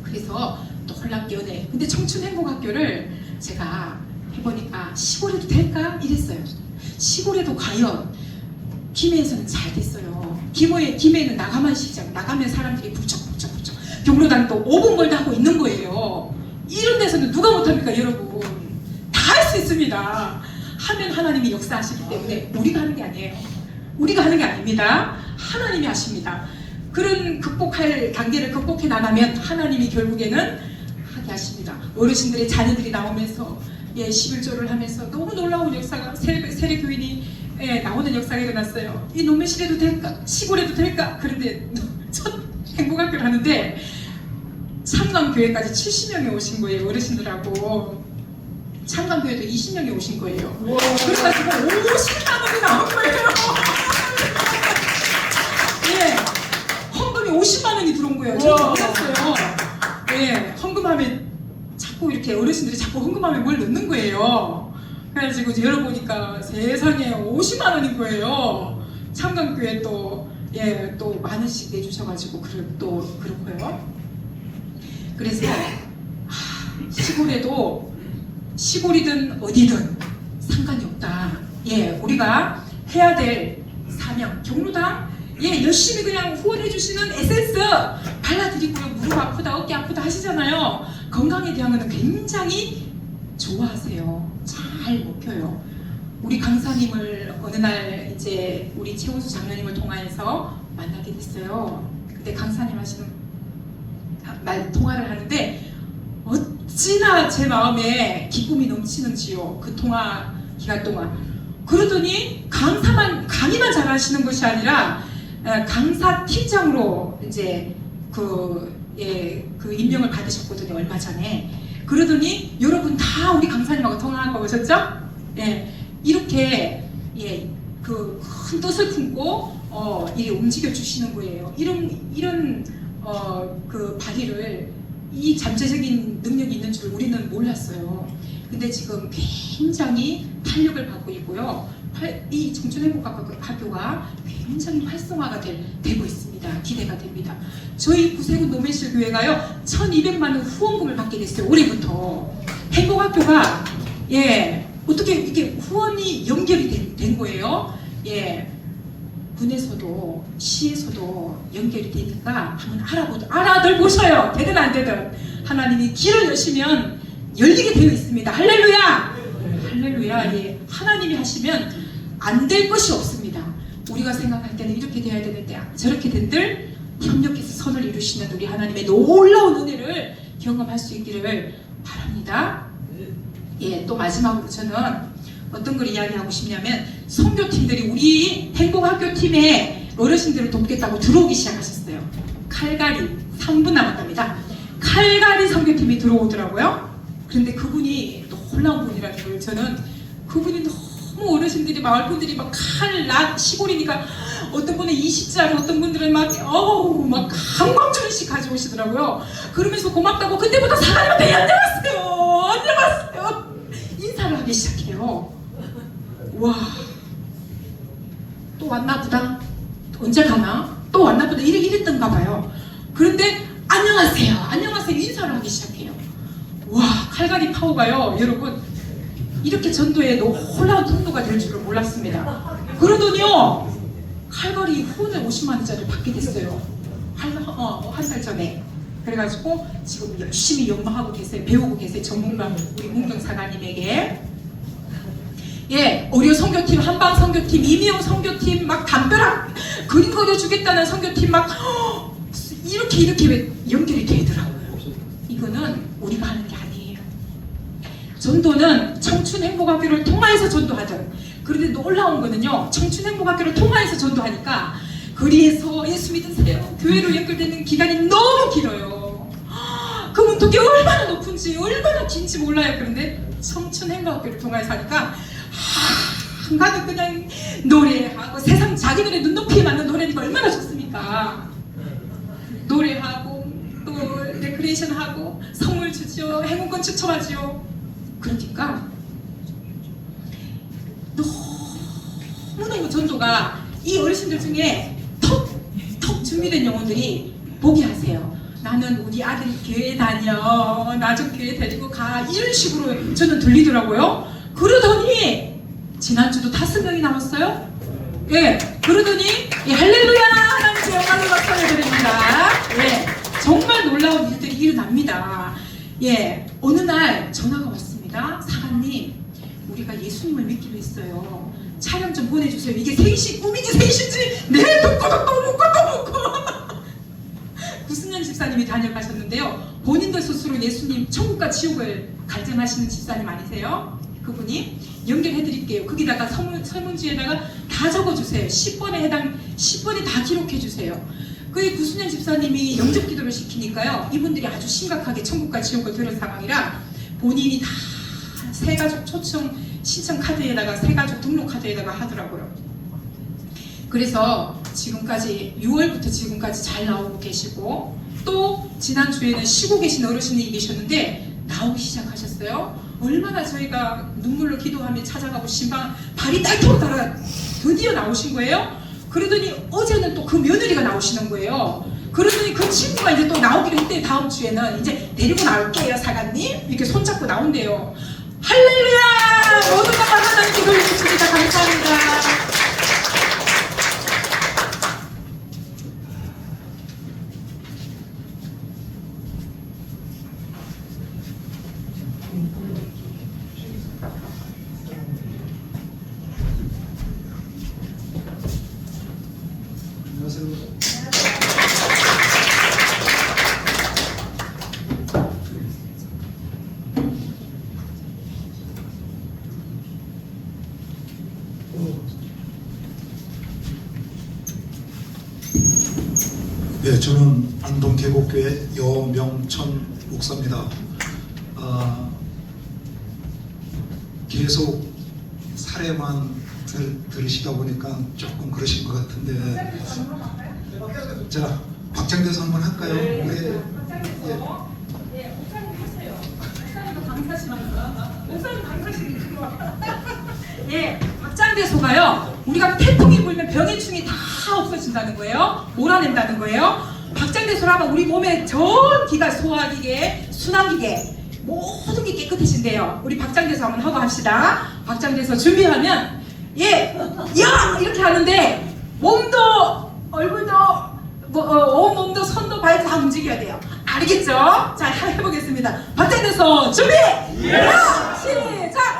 그래서 또 홀락연애 근데 청춘행복학교를 제가 해보니까 시골에도 될까? 이랬어요. 시골에도 과연 김해에서는 잘 됐어요. 김해에는 나가만 시장 나가면 사람들이 부쩍 경로당도 5분 걸다 하고 있는 거예요. 이런 데서는 누가 못합니까 여러분? 다 할 수 있습니다. 하면 하나님이 역사하시기 때문에 우리가 하는 게 아니에요. 우리가 하는 게 아닙니다. 하나님이 하십니다. 그런 극복할 단계를 극복해 나가면 하나님이 결국에는 하게 하십니다. 어르신들의 자녀들이 나오면서 11조를 하면서 너무 놀라운 역사가 세례 교인이 나오는 역사가 일어났어요. 이 노매실에도 될까? 시골에도 될까? 그런데 첫 행복학교를 하는데 창강교회까지 70명이 오신 거예요. 어르신들하고 창강교회도 20명이 오신 거예요. 그래가지고 50만 원이 나온 거예요. 헌금이 50만 원이 들어온 거예요. 저도 몰랐어요. 헌금하면 자꾸 이렇게 어르신들이 자꾸 헌금하면 뭘 넣는 거예요. 그래가지고 열어보니까 세상에 50만 원인 거예요. 창강교회 또 예, 또 만 원씩 내주셔가지고 또 그렇고요. 그래서 시골이든 어디든 상관이 없다. 예, 우리가 해야 될 사명, 경로당 예, 열심히 그냥 후원해 주시는 에센스 발라드리고요. 무릎 아프다, 어깨 아프다 하시잖아요. 건강에 대한 거는 굉장히 좋아하세요. 잘 먹혀요. 우리 강사님을 어느 날 이제 우리 최우수 장로님을 통해서 만나게 됐어요. 그때 강사님 하시는 말 통화를 하는데 어찌나 제 마음에 기쁨이 넘치는지요. 그 통화 기간 동안. 그러더니 강의만 잘하시는 것이 아니라 강사 팀장으로 이제 그 임명을 받으셨거든요. 얼마 전에. 그러더니 여러분 다 우리 강사님하고 통화한 거 보셨죠? 예, 이렇게 예, 그 큰 뜻을 품고 이렇게 움직여 주시는 거예요. 이런 그 발휘를 이 잠재적인 능력이 있는 줄 우리는 몰랐어요. 근데 지금 굉장히 탄력을 받고 있고요. 이 청춘행복학교가 굉장히 활성화가 되고 있습니다. 기대가 됩니다. 저희 구세군 노맨실 교회가요 1,200만 원 후원금을 받게 됐어요. 올해부터. 행복학교가 예 어떻게 이렇게 후원이 연결이 된 거예요. 예, 군에서도 시에서도 연결이 되니까 한번 알아들 보셔요. 되든 안 되든 하나님이 길을 여시면 열리게 되어 있습니다. 할렐루야! 할렐루야! 예, 하나님이 하시면 안 될 것이 없습니다. 우리가 생각할 때는 이렇게 돼야 되는데 저렇게 된들 협력해서 선을 이루시는 우리 하나님의 놀라운 은혜를 경험할 수 있기를 바랍니다. 예, 또 마지막으로 저는 어떤 걸 이야기하고 싶냐면 선교팀들이 우리 행복학교팀에 어르신들을 돕겠다고 들어오기 시작하셨어요. 칼갈이 3분 남았답니다. 칼갈이 선교팀이 들어오더라고요. 그런데 그분이 놀라운 분이라는 걸 저는 그분이 너무 어르신들이 마을분들이 막 시골이니까 어떤 분은 20자리 어떤 분들은 막 한 광주씩 가져오시더라고요. 그러면서 고맙다고 그때부터 사장님한테 안녕하세요 인사를 하기 시작해요. 와, 또 왔나 보다. 언제 가나? 또 왔나 보다. 이랬던가 봐요. 그런데 안녕하세요 인사를 하기 시작해요. 와, 칼갈이 파워가요 여러분 이렇게 전도에 놀라운 통로가 될 줄을 몰랐습니다. 그러더니요 칼갈이 후원을 50만 원짜리 받게 됐어요. 한 달 전에. 그래가지고 지금 열심히 연마하고 계세요. 배우고 계세요. 전문가 우리 문경 사관님에게. 예, 어려 선교팀, 한방 선교팀, 이미영 선교팀 막 담벼락 그림 그려주겠다는 선교팀 막 이렇게 왜 연결이 되더라고요. 이거는 우리가 하는 게 아니에요. 전도는 청춘행복학교를 통하여서 전도하든 그런데 놀라운 거는요 청춘행복학교를 통하여서 전도하니까 거리에서 예수 믿으세요 교회로 연결되는 기간이 너무 길어요. 그 문턱이 얼마나 높은지 얼마나 긴지 몰라요. 그런데 청춘행복학교를 통하여서 하니까 한가득 그냥 노래하고 세상 자기 노래 눈높이에 맞는 노래니까 얼마나 좋습니까. 노래하고 또 레크레이션하고 선물 주지요. 행운권 추첨하지요. 그러니까 너무너무 전도가 이 어르신들 중에 턱 준비된 영혼들이 보게 하세요. 나는 우리 아들 교회 다녀 나 좀 교회 데리고 가 이런 식으로 저는 들리더라고요. 그러더니 지난주도 5명이 남았어요. 예, 그러더니 예, 할렐루야 하나님께 영광을 박수드립니다. 예, 정말 놀라운 일들이 일어납니다. 예, 어느 날 전화가 왔습니다. 사관님, 우리가 예수님을 믿기로 했어요. 차량 좀 보내주세요. 이게 꿈인지 생신지 네 듣고도 또 묻고 구승현 집사님이 다녀가셨는데요. 본인들 스스로 예수님 천국과 지옥을 갈증하시는 집사님 아니세요? 그분이 연결해드릴게요. 거기다가 설문지에다가 다 적어주세요. 10번에 다 기록해주세요. 그 구순현 집사님이 영접 기도를 시키니까요. 이분들이 아주 심각하게 천국과 지옥을 들은 상황이라 본인이 다 새가족 초청 신청 카드에다가 새가족 등록 카드에다가 하더라고요. 그래서 지금까지 6월부터 지금까지 잘 나오고 계시고 또 지난주에는 쉬고 계신 어르신이 계셨는데 나오기 시작하셨어요. 얼마나 저희가 눈물로 기도하며 찾아가고 발이 딸토록 달아 드디어 나오신 거예요. 그러더니 어제는 또 그 며느리가 나오시는 거예요. 그러더니 그 친구가 이제 또 나오기로 했대요. 다음 주에는 이제 데리고 나올게요 사관님, 이렇게 손잡고 나온대요. 할렐루야! 모두가 하나님께 돌려주십니다. 감사합니다. 네, 저는 안동 계곡교회 여명천 목사입니다. 계속 사례만 들으시다 보니까 조금 그러신 것 같은데, 자, 박장대소 한번 할까요? 네. 예, 박장대소가요, 우리가 태풍이 불면 병해충이 다 없어진다는 거예요. 몰아낸다는 거예요. 박장대소를 하면 우리 몸의 전 기가, 소화기계, 순환기계 모든 게 깨끗해진대요. 우리 박장대소 한번 하고 합시다. 박장대소 준비하면 야! 이렇게 하는데 몸도 얼굴도 온몸도 손도 발도 다 움직여야 돼요. 알겠죠? 자, 해보겠습니다. 박장대소 준비! 야! 시작!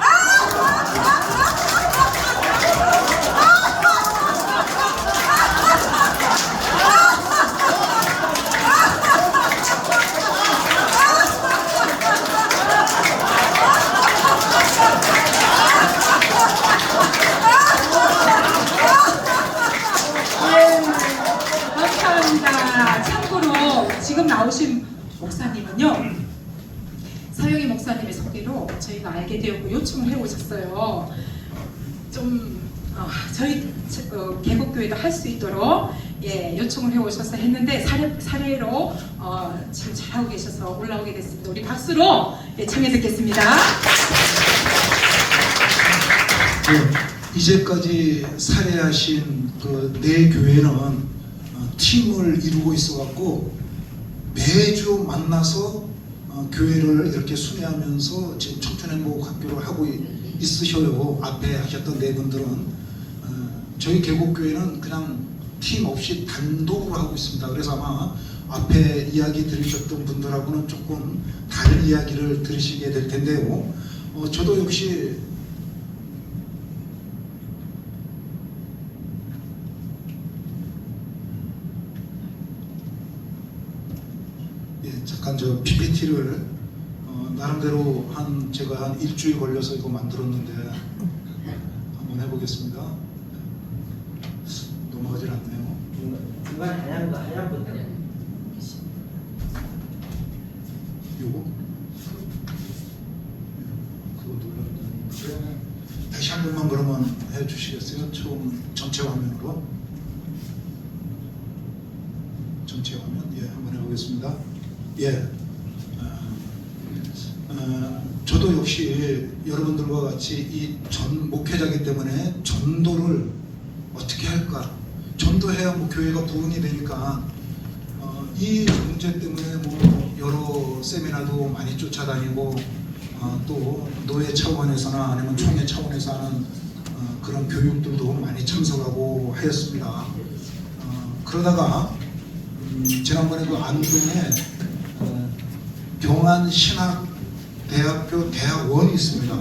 감사합니다. 참고로 지금 나오신 목사님은요, 서영희 목사님의 소개로 저희가 알게 되었고 요청을 해오셨어요. 좀 저희 계곡교회도 할 수 있도록 요청을 해오셔서 했는데 사례로 지금 잘하고 계셔서 올라오게 됐습니다. 우리 박수로 청해 듣겠습니다. 네, 이제까지 사례하신 그 네 교회는 팀을 이루고 있어갖고 매주 만나서 교회를 이렇게 순회하면서 지금 청춘행복학교를 하고 있으셔요. 앞에 하셨던 네 분들은 저희 계곡교회는 그냥 팀 없이 단독으로 하고 있습니다. 그래서 아마 앞에 이야기 들으셨던 분들하고는 조금 다른 이야기를 들으시게 될 텐데요. 저도 역시 잠깐 저 PPT를 나름대로 제가 한 일주일 걸려서 이거 만들었는데 한번 해보겠습니다. 넘어가질 않네요. 중간에 하얀 거 요거? 그거 눌렀더니 다시 한 번만 그러면 해주시겠어요? 처음 전체 화면으로. 전체 화면 한번 해보겠습니다. 저도 역시 여러분들과 같이 이 목회자이기 때문에 전도를 어떻게 할까? 전도해야 교회가 부흥이 되니까 이 문제 때문에 여러 세미나도 많이 쫓아다니고 또 노예 차원에서나 아니면 총회 차원에서 하는 그런 교육들도 많이 참석하고 하였습니다. 그러다가 지난번에 그 안동에 병안신학대학교 대학원이 있습니다.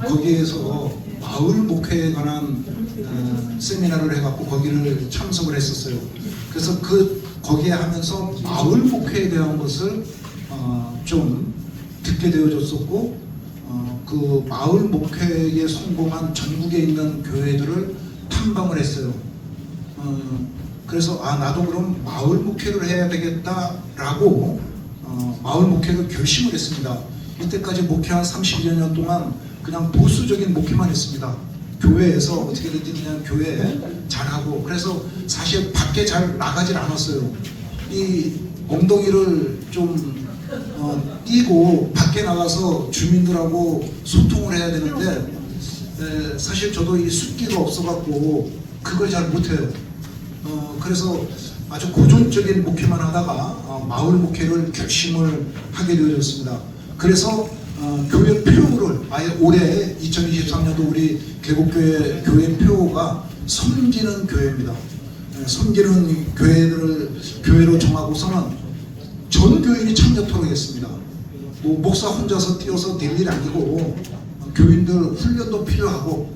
거기에서 마을 목회에 관한 세미나를 해갖고 거기를 참석을 했었어요. 그래서 거기에 하면서 마을 목회에 대한 것을 좀 듣게 되어졌었고 그 마을 목회에 성공한 전국에 있는 교회들을 탐방을 했어요. 그래서 나도 그럼 마을 목회를 해야 되겠다라고 마을 목회를 결심을 했습니다. 이때까지 목회한 30여 년 동안 그냥 보수적인 목회만 했습니다. 교회에서 어떻게든지 그냥 교회 잘하고, 그래서 사실 밖에 잘 나가질 않았어요. 이 엉덩이를 좀 띄고 밖에 나가서 주민들하고 소통을 해야 되는데 사실 저도 이 숫기가 없어갖고 그걸 잘 못해요. 그래서 아주 고전적인 목회만 하다가 마을 목회를 결심을 하게 되어졌습니다. 그래서 교회 표를 아예 올해 2023년도 우리 계곡교회 교회 표가 섬기는 교회입니다. 섬기는 교회로 정하고서는 전 교인이 참여토록 했습니다. 뭐 목사 혼자서 뛰어서 될 일이 아니고 교인들 훈련도 필요하고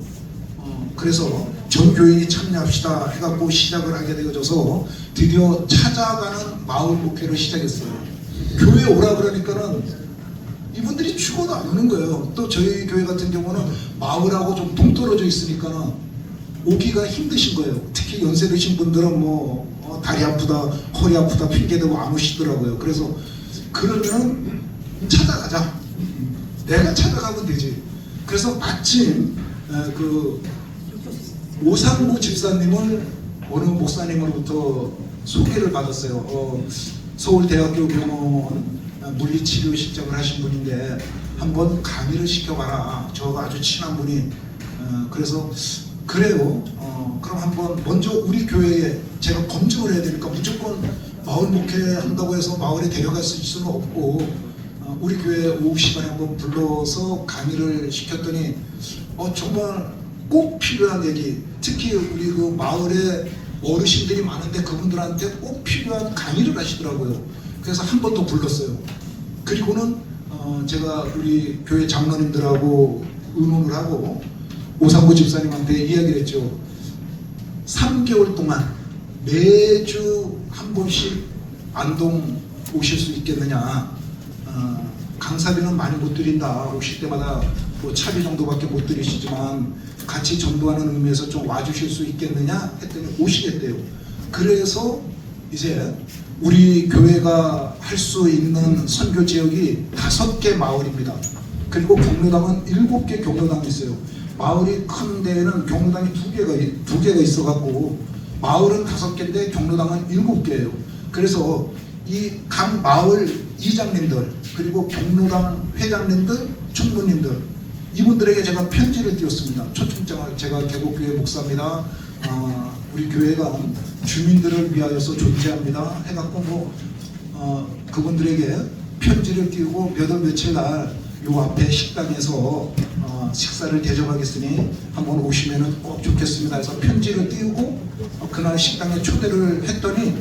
그래서 전 교인이 참여합시다 해갖고 시작을 하게 되어져서 드디어 찾아가는 마을 목회를 시작했어요. 교회 오라 그러니까는 이분들이 죽어도 안 오는 거예요. 또 저희 교회 같은 경우는 마을하고 좀 동떨어져 있으니까는 오기가 힘드신 거예요. 특히 연세 드신 분들은 뭐 다리 아프다, 허리 아프다 핑계대고 안 오시더라고요. 그래서 그러면은 찾아가자. 내가 찾아가면 되지. 그래서 마침 그 오상무 집사님을 어느 목사님으로부터 소개를 받았어요. 서울대학교 병원 물리치료실장을 하신 분인데 한번 강의를 시켜봐라. 저가 아주 친한 분이. 그래서 그래요. 그럼 한번 먼저 우리 교회에 제가 검증을 해야 되니까 무조건 마을 목회 한다고 해서 마을에 데려갈 수는 없고 우리 교회 오후 시간에 한번 불러서 강의를 시켰더니 정말 꼭 필요한 얘기, 특히 우리 그 마을에 어르신들이 많은데 그분들한테 꼭 필요한 강의를 하시더라고요. 그래서 한 번 더 불렀어요. 그리고는 제가 우리 교회 장로님들하고 의논을 하고 오상구 집사님한테 이야기를 했죠. 3개월 동안 매주 한 번씩 안동 오실 수 있겠느냐. 강사비는 많이 못 드린다. 오실 때마다 뭐 차비 정도밖에 못 드리시지만 같이 전도하는 의미에서 좀 와주실 수 있겠느냐 했더니 오시겠대요. 그래서 이제 우리 교회가 할 수 있는 선교 지역이 5개 마을입니다. 그리고 경로당은 7개 경로당이 있어요. 마을이 큰 데에는 경로당이 2개가 있어갖고 마을은 5개인데 경로당은 7개예요. 그래서 이 각 마을 이장님들 그리고 경로당 회장님들, 총무님들 이분들에게 제가 편지를 띄웠습니다. 초청장을 제가 계곡교회 목사입니다. 우리 교회가 주민들을 위하여서 존재합니다. 해갖고 그분들에게 편지를 띄우고 몇 월 며칠 날 요 앞에 식당에서 식사를 대접하겠으니 한번 오시면은 꼭 좋겠습니다 해서 편지를 띄우고 그날 식당에 초대를 했더니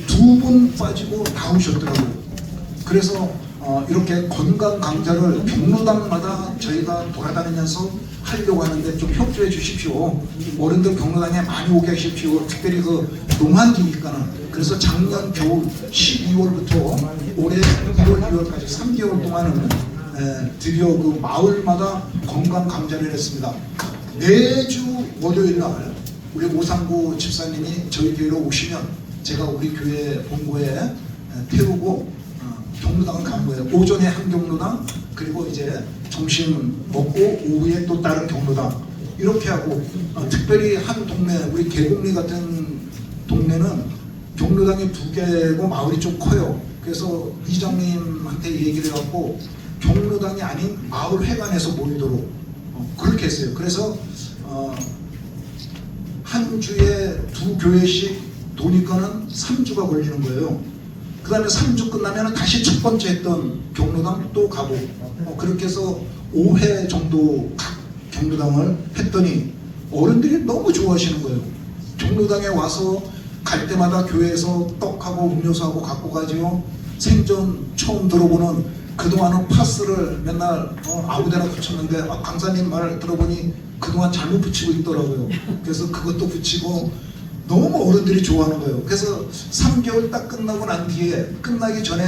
2분 빠지고 다 오셨더라고요. 그래서 이렇게 건강 강좌를 경로당마다 저희가 돌아다니면서 하려고 하는데 좀 협조해 주십시오. 어른들 경로당에 많이 오게 하십시오. 특별히 그 농한기니까는. 그래서 작년 겨울 12월부터 올해 1월, 2월까지 3개월 동안은 드디어 그 마을마다 건강 강좌를 했습니다. 매주 월요일 날 우리 오상구 집사님이 저희 교회로 오시면 제가 우리 교회 본고에 태우고 경로당을 가는 거예요. 오전에 한 경로당, 그리고 이제 점심 먹고 오후에 또 다른 경로당 이렇게 하고 특별히 한 동네, 우리 계곡리 같은 동네는 경로당이 2개고 마을이 좀 커요. 그래서 이장님한테 얘기를 해갖고 경로당이 아닌 마을 회관에서 모이도록 그렇게 했어요. 그래서 한 주에 2교회씩 도니까는 3주가 걸리는 거예요. 그 다음에 3주 끝나면 다시 첫 번째 했던 경로당 또 가고 그렇게 해서 5회 정도 각 경로당을 했더니 어른들이 너무 좋아하시는 거예요. 경로당에 와서 갈 때마다 교회에서 떡하고 음료수하고 갖고 가지요. 생전 처음 들어보는 그동안은 파스를 맨날 아무데나 붙였는데 강사님 말 들어보니 그동안 잘못 붙이고 있더라고요. 그래서 그것도 붙이고 너무 어른들이 좋아하는 거예요. 그래서 3개월 딱 끝나고 난 뒤에 끝나기 전에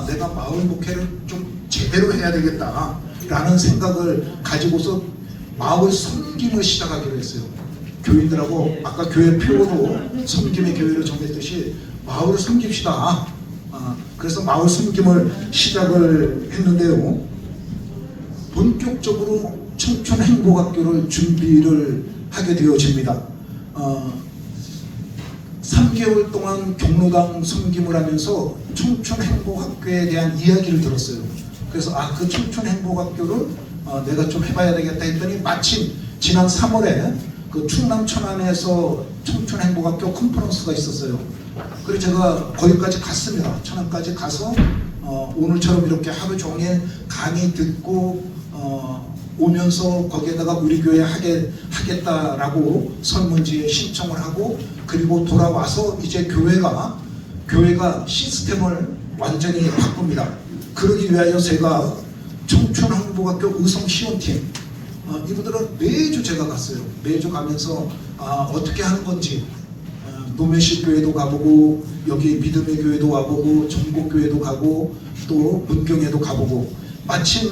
내가 마을 목회를 좀 제대로 해야 되겠다 라는 생각을 가지고서 마을 섬김을 시작하기로 했어요. 교인들하고 아까 교회 표로 섬김의 교회를 정했듯이 마을을 섬깁시다. 그래서 마을 섬김을 시작을 했는데요. 본격적으로 청춘행복학교를 준비를 하게 되어집니다. 3개월 동안 경로당 섬김을 하면서 청춘행복학교에 대한 이야기를 들었어요. 그래서 그 청춘행복학교를 내가 좀 해봐야 되겠다 했더니 마침 지난 3월에 그 충남 천안에서 청춘행복학교 컨퍼런스가 있었어요. 그래서 제가 거기까지 갔습니다. 천안까지 가서 오늘처럼 이렇게 하루 종일 강의 듣고 오면서 거기에다가 우리 교회 하겠다라고 설문지에 신청을 하고, 그리고 돌아와서 이제 교회가 시스템을 완전히 바꿉니다. 그러기 위하여 제가 청춘행복학교 의성시원팀, 이분들은 매주 제가 갔어요. 매주 가면서 어떻게 하는 건지, 노매식 교회도 가보고, 여기 믿음의 교회도 가보고, 전국교회도 가고, 또 문경에도 가보고, 마침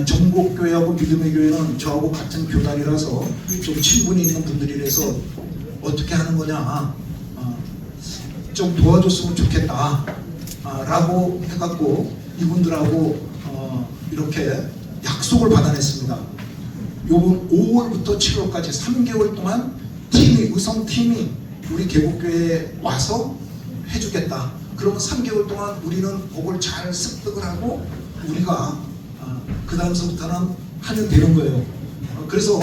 전국교회하고 믿음의 교회는 저하고 같은 교단이라서 좀 친분이 있는 분들이라서 어떻게 하는 거냐, 좀 도와줬으면 좋겠다 라고 해갖고 이분들하고 이렇게 약속을 받아냈습니다. 요번 5월부터 7월까지 3개월 동안 의성팀이 우리 개국교회에 와서 해주겠다. 그러면 3개월 동안 우리는 그걸 잘 습득을 하고 우리가 그 다음서부터는 하면 되는 거예요. 그래서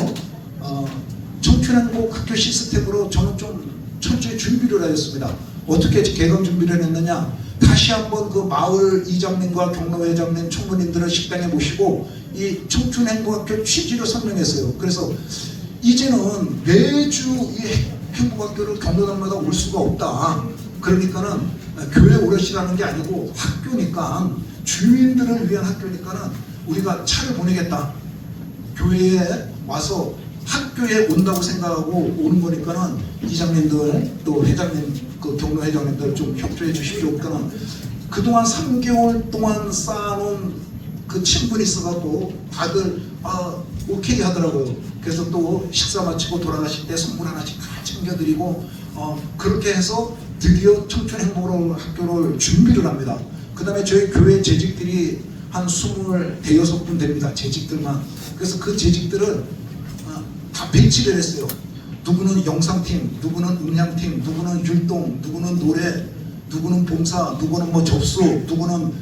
청춘행복 학교 시스템으로 저는 좀 철저히 준비를 하였습니다. 어떻게 개강 준비를 했느냐, 다시 한번 그 마을 이장님과 경로회장님, 총무님들을 식당에 모시고 이 청춘행복학교 취지를 설명했어요. 그래서 이제는 매주 이 행복학교를 경로당마다 올 수가 없다. 그러니까는 교회 오롯이라는 게 아니고 학교니까, 주민들을 위한 학교니까는 우리가 차를 보내겠다. 교회에 와서 학교에 온다고 생각하고 오는 거니까는 이장님들 또 회장님, 그 경로 회장님들 좀 협조해 주십시오. 그러니까는 그동안 3개월 동안 쌓아놓은 그 친분이 있어갖고 다들 오케이 하더라고요. 그래서 또 식사 마치고 돌아가실 때 선물 하나씩 다 챙겨드리고 그렇게 해서 드디어 청춘행복학교를 준비를 합니다. 그 다음에 저희 교회 재직들이 한 26분 됩니다. 재직들만. 그래서 그 재직들을 다 배치를 했어요. 누구는 영상팀, 누구는 음향팀, 누구는 율동, 누구는 노래, 누구는 봉사, 누구는 뭐 접수, 누구는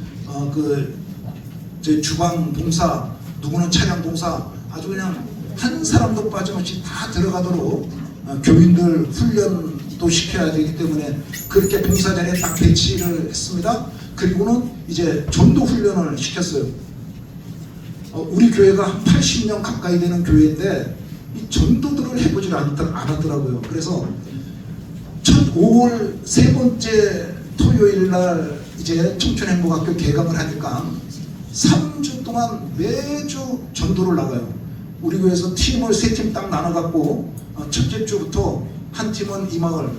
제 주방 봉사, 누구는 차량 봉사, 아주 그냥 한 사람도 빠짐없이 다 들어가도록 교인들 훈련도 시켜야 되기 때문에 그렇게 봉사자리에 딱 배치를 했습니다. 그리고는 이제 전도 훈련을 시켰어요. 우리 교회가 한 80년 가까이 되는 교회인데 이 전도들을 해보질 않았더라고요. 그래서 5월 세 번째 토요일 날 이제 청춘행복학교 개강을 하니까 3주 동안 매주 전도를 나가요. 우리 교회에서 팀을 3팀 딱 나눠갖고 첫째 주부터 한 팀은 이 마을,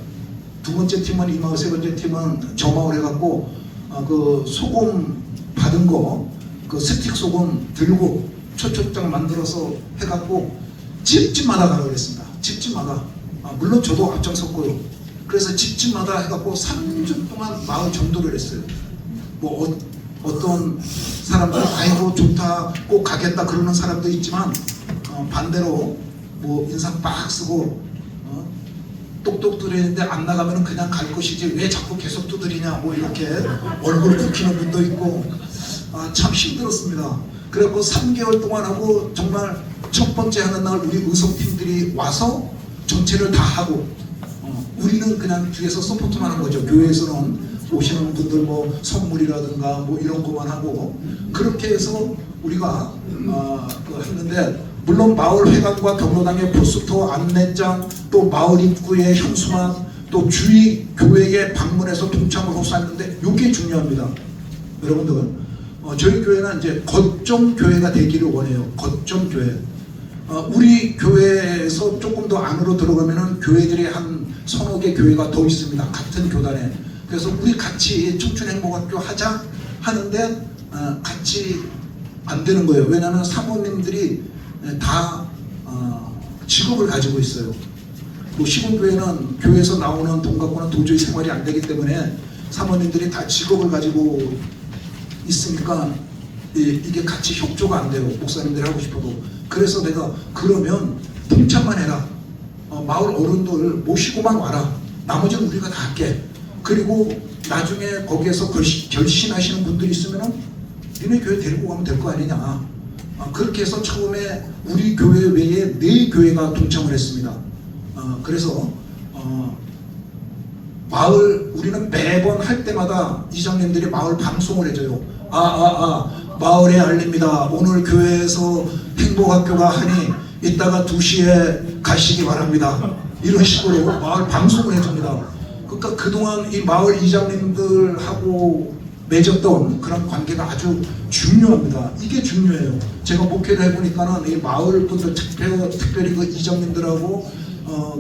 두 번째 팀은 이 마을, 세 번째 팀은 저 마을 해갖고 그 소금 받은 거, 그 스틱 소금 들고 초청장 만들어서 해갖고 집집마다 가라고 그랬습니다. 집집마다. 물론 저도 앞장섰고요. 그래서 집집마다 해갖고 3주 동안 마을 전도를 했어요. 뭐 어떤 사람들은 아이고 좋다, 꼭 가겠다 그러는 사람도 있지만 반대로 뭐 인상 빡 쓰고 똑똑 두드리는데 안 나가면 그냥 갈 것이지 왜 자꾸 계속 두드리냐, 뭐 이렇게 얼굴 붉히는 분도 있고 참 힘들었습니다. 그래갖고 3개월 동안 하고 정말 첫 번째 하는 날 우리 의성팀들이 와서 전체를 다 하고 우리는 그냥 뒤에서 서포트만 하는 거죠. 교회에서는 오시는 분들 뭐 선물이라든가 뭐 이런 거만 하고 그렇게 해서 우리가 했는데, 물론 마을 회관과 경로당의 포스터, 안내장, 또 마을 입구의 현수막, 또 주위 교회에 방문해서 동참을 호소했는데 이게 중요합니다. 여러분들 저희 교회는 이제 거점 교회가 되기를 원해요. 거점 교회. 우리 교회에서 조금 더 안으로 들어가면은 교회들이 한 서너 개 교회가 더 있습니다. 같은 교단에. 그래서 우리 같이 청춘행복학교 하자 하는데 같이 안 되는 거예요. 왜냐하면 사모님들이 다 직업을 가지고 있어요. 뭐 시골교회는 교회에서 나오는 돈 갖고는 도저히 생활이 안 되기 때문에 사모님들이 다 직업을 가지고 있으니까 이게 같이 협조가 안 돼요. 목사님들이 하고 싶어도. 그래서 내가 그러면 동참만 해라. 마을 어른들 모시고만 와라. 나머지는 우리가 다 할게. 그리고 나중에 거기에서 결신하시는 분들이 있으면 니네 교회 데리고 가면 될 거 아니냐. 그렇게 해서 처음에 우리 교회 외에 4 교회가 동참을 했습니다. 그래서 마을 우리는 매번 할 때마다 이장님들이 마을 방송을 해줘요. 마을에 알립니다. 오늘 교회에서 행복학교가 하니 이따가 2시에 가시기 바랍니다. 이런 식으로 마을 방송을 해줍니다. 그러니까 그동안 이 마을 이장님들하고 맺었던 그런 관계가 아주 중요합니다. 이게 중요해요. 제가 목회를 해보니까는 이 마을 분들 특별히 그 이장님들하고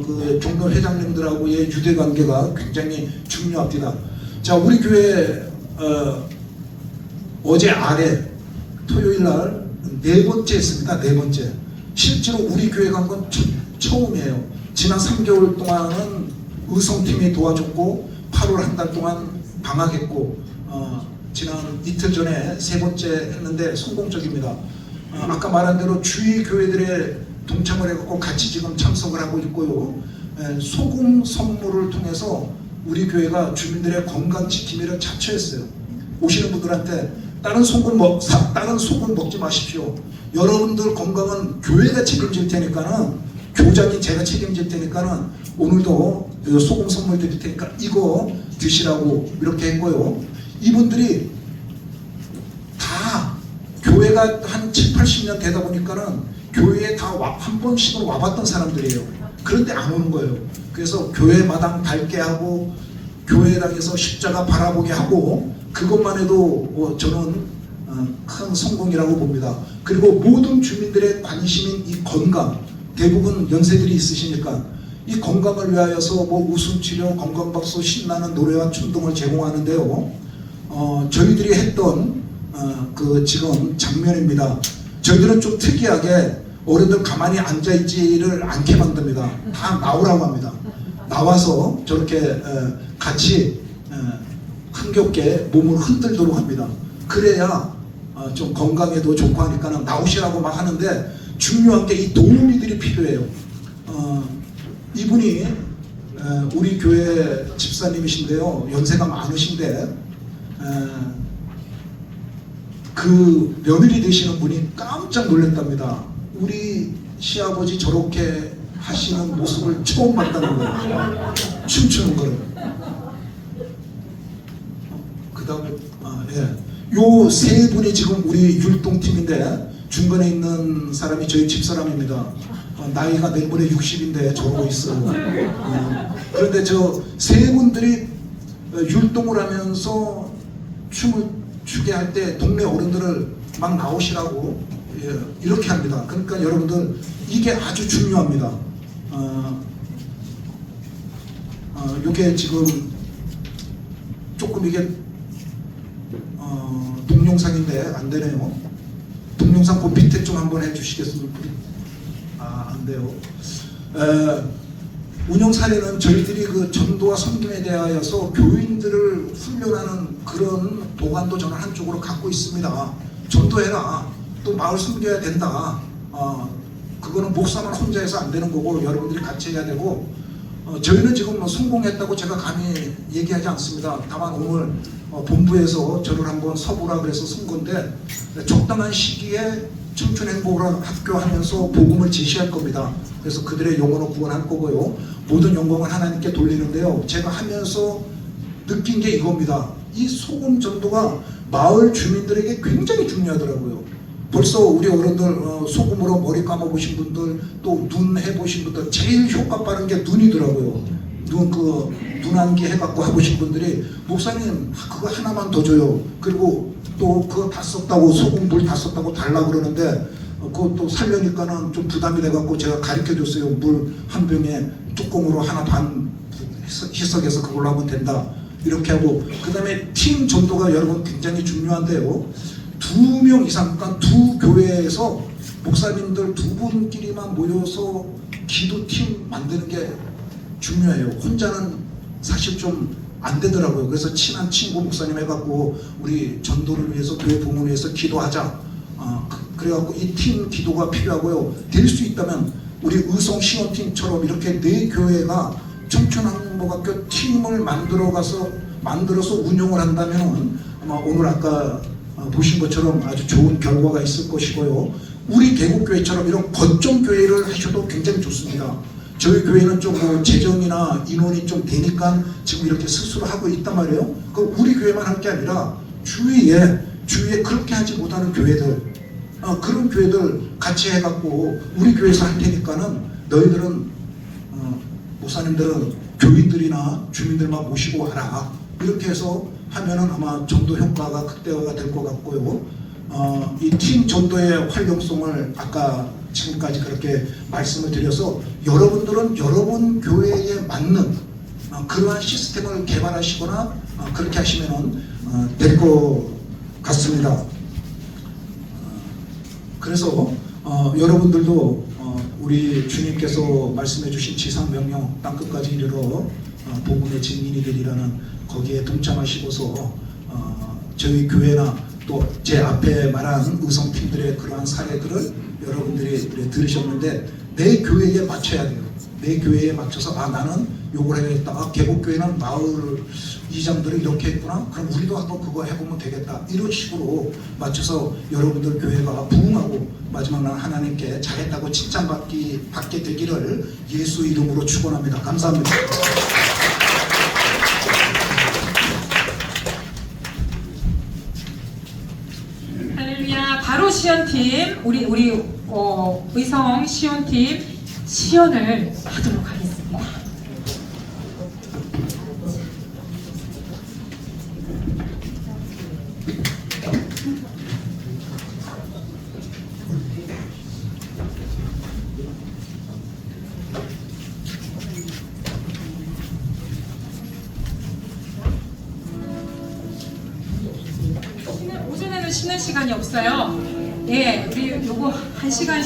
그 종로 회장님들하고의 유대 관계가 굉장히 중요합니다. 자, 우리 교회 어제 아래 토요일 날 4번째 했습니다. 4번째. 실제로 우리 교회 간 건 처음이에요. 지난 3개월 동안은 의성팀이 도와줬고 8월 한 달 동안 방학했고 지난 이틀 전에 3번째 했는데 성공적입니다. 아까 말한 대로 주위 교회들의 동참을 해갖고 같이 지금 참석을 하고 있고요. 소금 선물을 통해서 우리 교회가 주민들의 건강 지킴이를 자처했어요. 오시는 분들한테 다른 소금 먹지 마십시오. 여러분들 건강은 교회가 책임질 테니까는, 교장이 제가 책임질 테니까는 오늘도 소금 선물 드릴 테니까 이거 드시라고 이렇게 했고요. 이분들이 다 교회가 한 7, 80년 되다 보니까는 교회에 다 한 번씩은 와봤던 사람들이에요. 그런데 안 오는 거예요. 그래서 교회 마당 밝게 하고 교회당에서 십자가 바라보게 하고, 그것만 해도 저는 큰 성공이라고 봅니다. 그리고 모든 주민들의 관심인 이 건강, 대부분 연세들이 있으시니까 이 건강을 위하여서 웃음치료, 건강박수, 신나는 노래와 춤등을 제공하는데요. 저희들이 했던 그 지금 장면입니다. 저희들은 좀 특이하게 어른들 가만히 앉아있지를 않게 만듭니다. 다 나오라고 합니다. 나와서 저렇게 같이 흥겹게 몸을 흔들도록 합니다. 그래야 좀 건강에도 좋고 하니까는 나오시라고 막 하는데, 중요한 게 이 도우미들이 필요해요. 이분이 우리 교회 집사님이신데요. 연세가 많으신데 그 며느리 되시는 분이 깜짝 놀랐답니다. 우리 시아버지 저렇게 하시는 모습을 처음 봤다는 거예요. 춤추는 거를. 그 다음에 요 세 분이 지금 우리 율동팀인데, 중간에 있는 사람이 저희 집사람입니다. 나이가 내일모레 60인데 저러고 있어요. 그런데 저 세 분들이 율동을 하면서 춤을 추게 할 때 동네 어른들을 막 나오시라고 이렇게 합니다. 그러니까 여러분들 이게 아주 중요합니다. 이게 지금 조금 이게 동영상인데 안 되네요. 동영상 그 밑에 좀 한번 해주시겠습니까? 안 돼요. 운영 사례는 저희들이 그 전도와 섬김에 대하여서 교인들을 훈련하는 그런 도관도 저는 한쪽으로 갖고 있습니다. 전도해라. 또 마을 섬겨야 된다. 그거는 목사만 혼자 해서 안 되는 거고 여러분들이 같이 해야 되고, 저희는 지금 성공했다고 제가 감히 얘기하지 않습니다. 다만 오늘 본부에서 저를 한번 서보라 그래서 쓴 건데, 적당한 시기에 청춘행복학교 하면서 복음을 제시할 겁니다. 그래서 그들의 영혼을 구원할 거고요. 모든 영광을 하나님께 돌리는데요. 제가 하면서 느낀 게 이겁니다. 이 소금 전도가 마을 주민들에게 굉장히 중요하더라고요. 벌써 우리 어른들 소금으로 머리 감아보신 분들, 또 눈 해보신 분들, 제일 효과 빠른 게 눈이더라고요. 눈안기 해갖고 해보신 분들이, 목사님 그거 하나만 더 줘요. 그리고 또 그거 다 썼다고, 소금 물 다 썼다고 달라 그러는데, 그것도 살려니까는 좀 부담이 돼갖고 제가 가르쳐줬어요. 물 한 병에 뚜껑으로 하나 반 희석해서 그걸로 하면 된다. 이렇게 하고, 그 다음에 팀 전도가 여러분 굉장히 중요한데요. 2명 이상, 그러니까 두 교회에서 목사님들 2분끼리만 모여서 기도팀 만드는 게 중요해요. 혼자는 사실 좀 안 되더라고요. 그래서 친한 친구 목사님 해갖고 우리 전도를 위해서, 교회 부흥을 위해서 기도하자. 그래갖고 이 팀 기도가 필요하고요. 될 수 있다면 우리 의성 시원팀처럼 이렇게 4교회가 청춘행복학교 팀을 만들어서 운영을 한다면 아마 오늘 아까 보신 것처럼 아주 좋은 결과가 있을 것이고요. 우리 개국교회처럼 이런 거점교회를 하셔도 굉장히 좋습니다. 저희 교회는 좀 뭐 재정이나 인원이 좀 되니까 지금 이렇게 스스로 하고 있단 말이에요. 그 우리 교회만 할 게 아니라 주위에 그렇게 하지 못하는 교회들, 그런 교회들 같이 해갖고 우리 교회에서 할 테니까는 너희들은 목사님들은 교인들이나 주민들만 모시고 와라. 이렇게 해서 하면은 아마 전도 효과가 극대화가 될 것 같고요. 이 팀 전도의 활용성을 아까 지금까지 그렇게 말씀을 드려서 여러분들은 여러분 교회에 맞는 그러한 시스템을 개발하시거나 그렇게 하시면은 될 것 같습니다. 그래서 여러분들도 우리 주님께서 말씀해 주신 지상명령 땅끝까지 이르러 복음의 증인이 되리라는 거기에 동참하시고서 저희 교회나 또 제 앞에 말한 의성팀들의 그러한 사례들을 여러분들이 들으셨는데 내 교회에 맞춰야 돼요. 내 교회에 맞춰서 나는 요걸 해야겠다. 개복교회는 마을 이장들이 이렇게 했구나. 그럼 우리도 한번 그거 해보면 되겠다. 이런 식으로 맞춰서 여러분들 교회가 부흥하고 마지막 날 하나님께 잘했다고 칭찬받게 되기를 예수 이름으로 축원합니다. 감사합니다. 할렐루야. 바로 시연팀 우리 의성 시연팀 시연을 하도록 하겠습니다. 오전에는 쉬는 시간이 없어요. 예, 우리 요거 1시간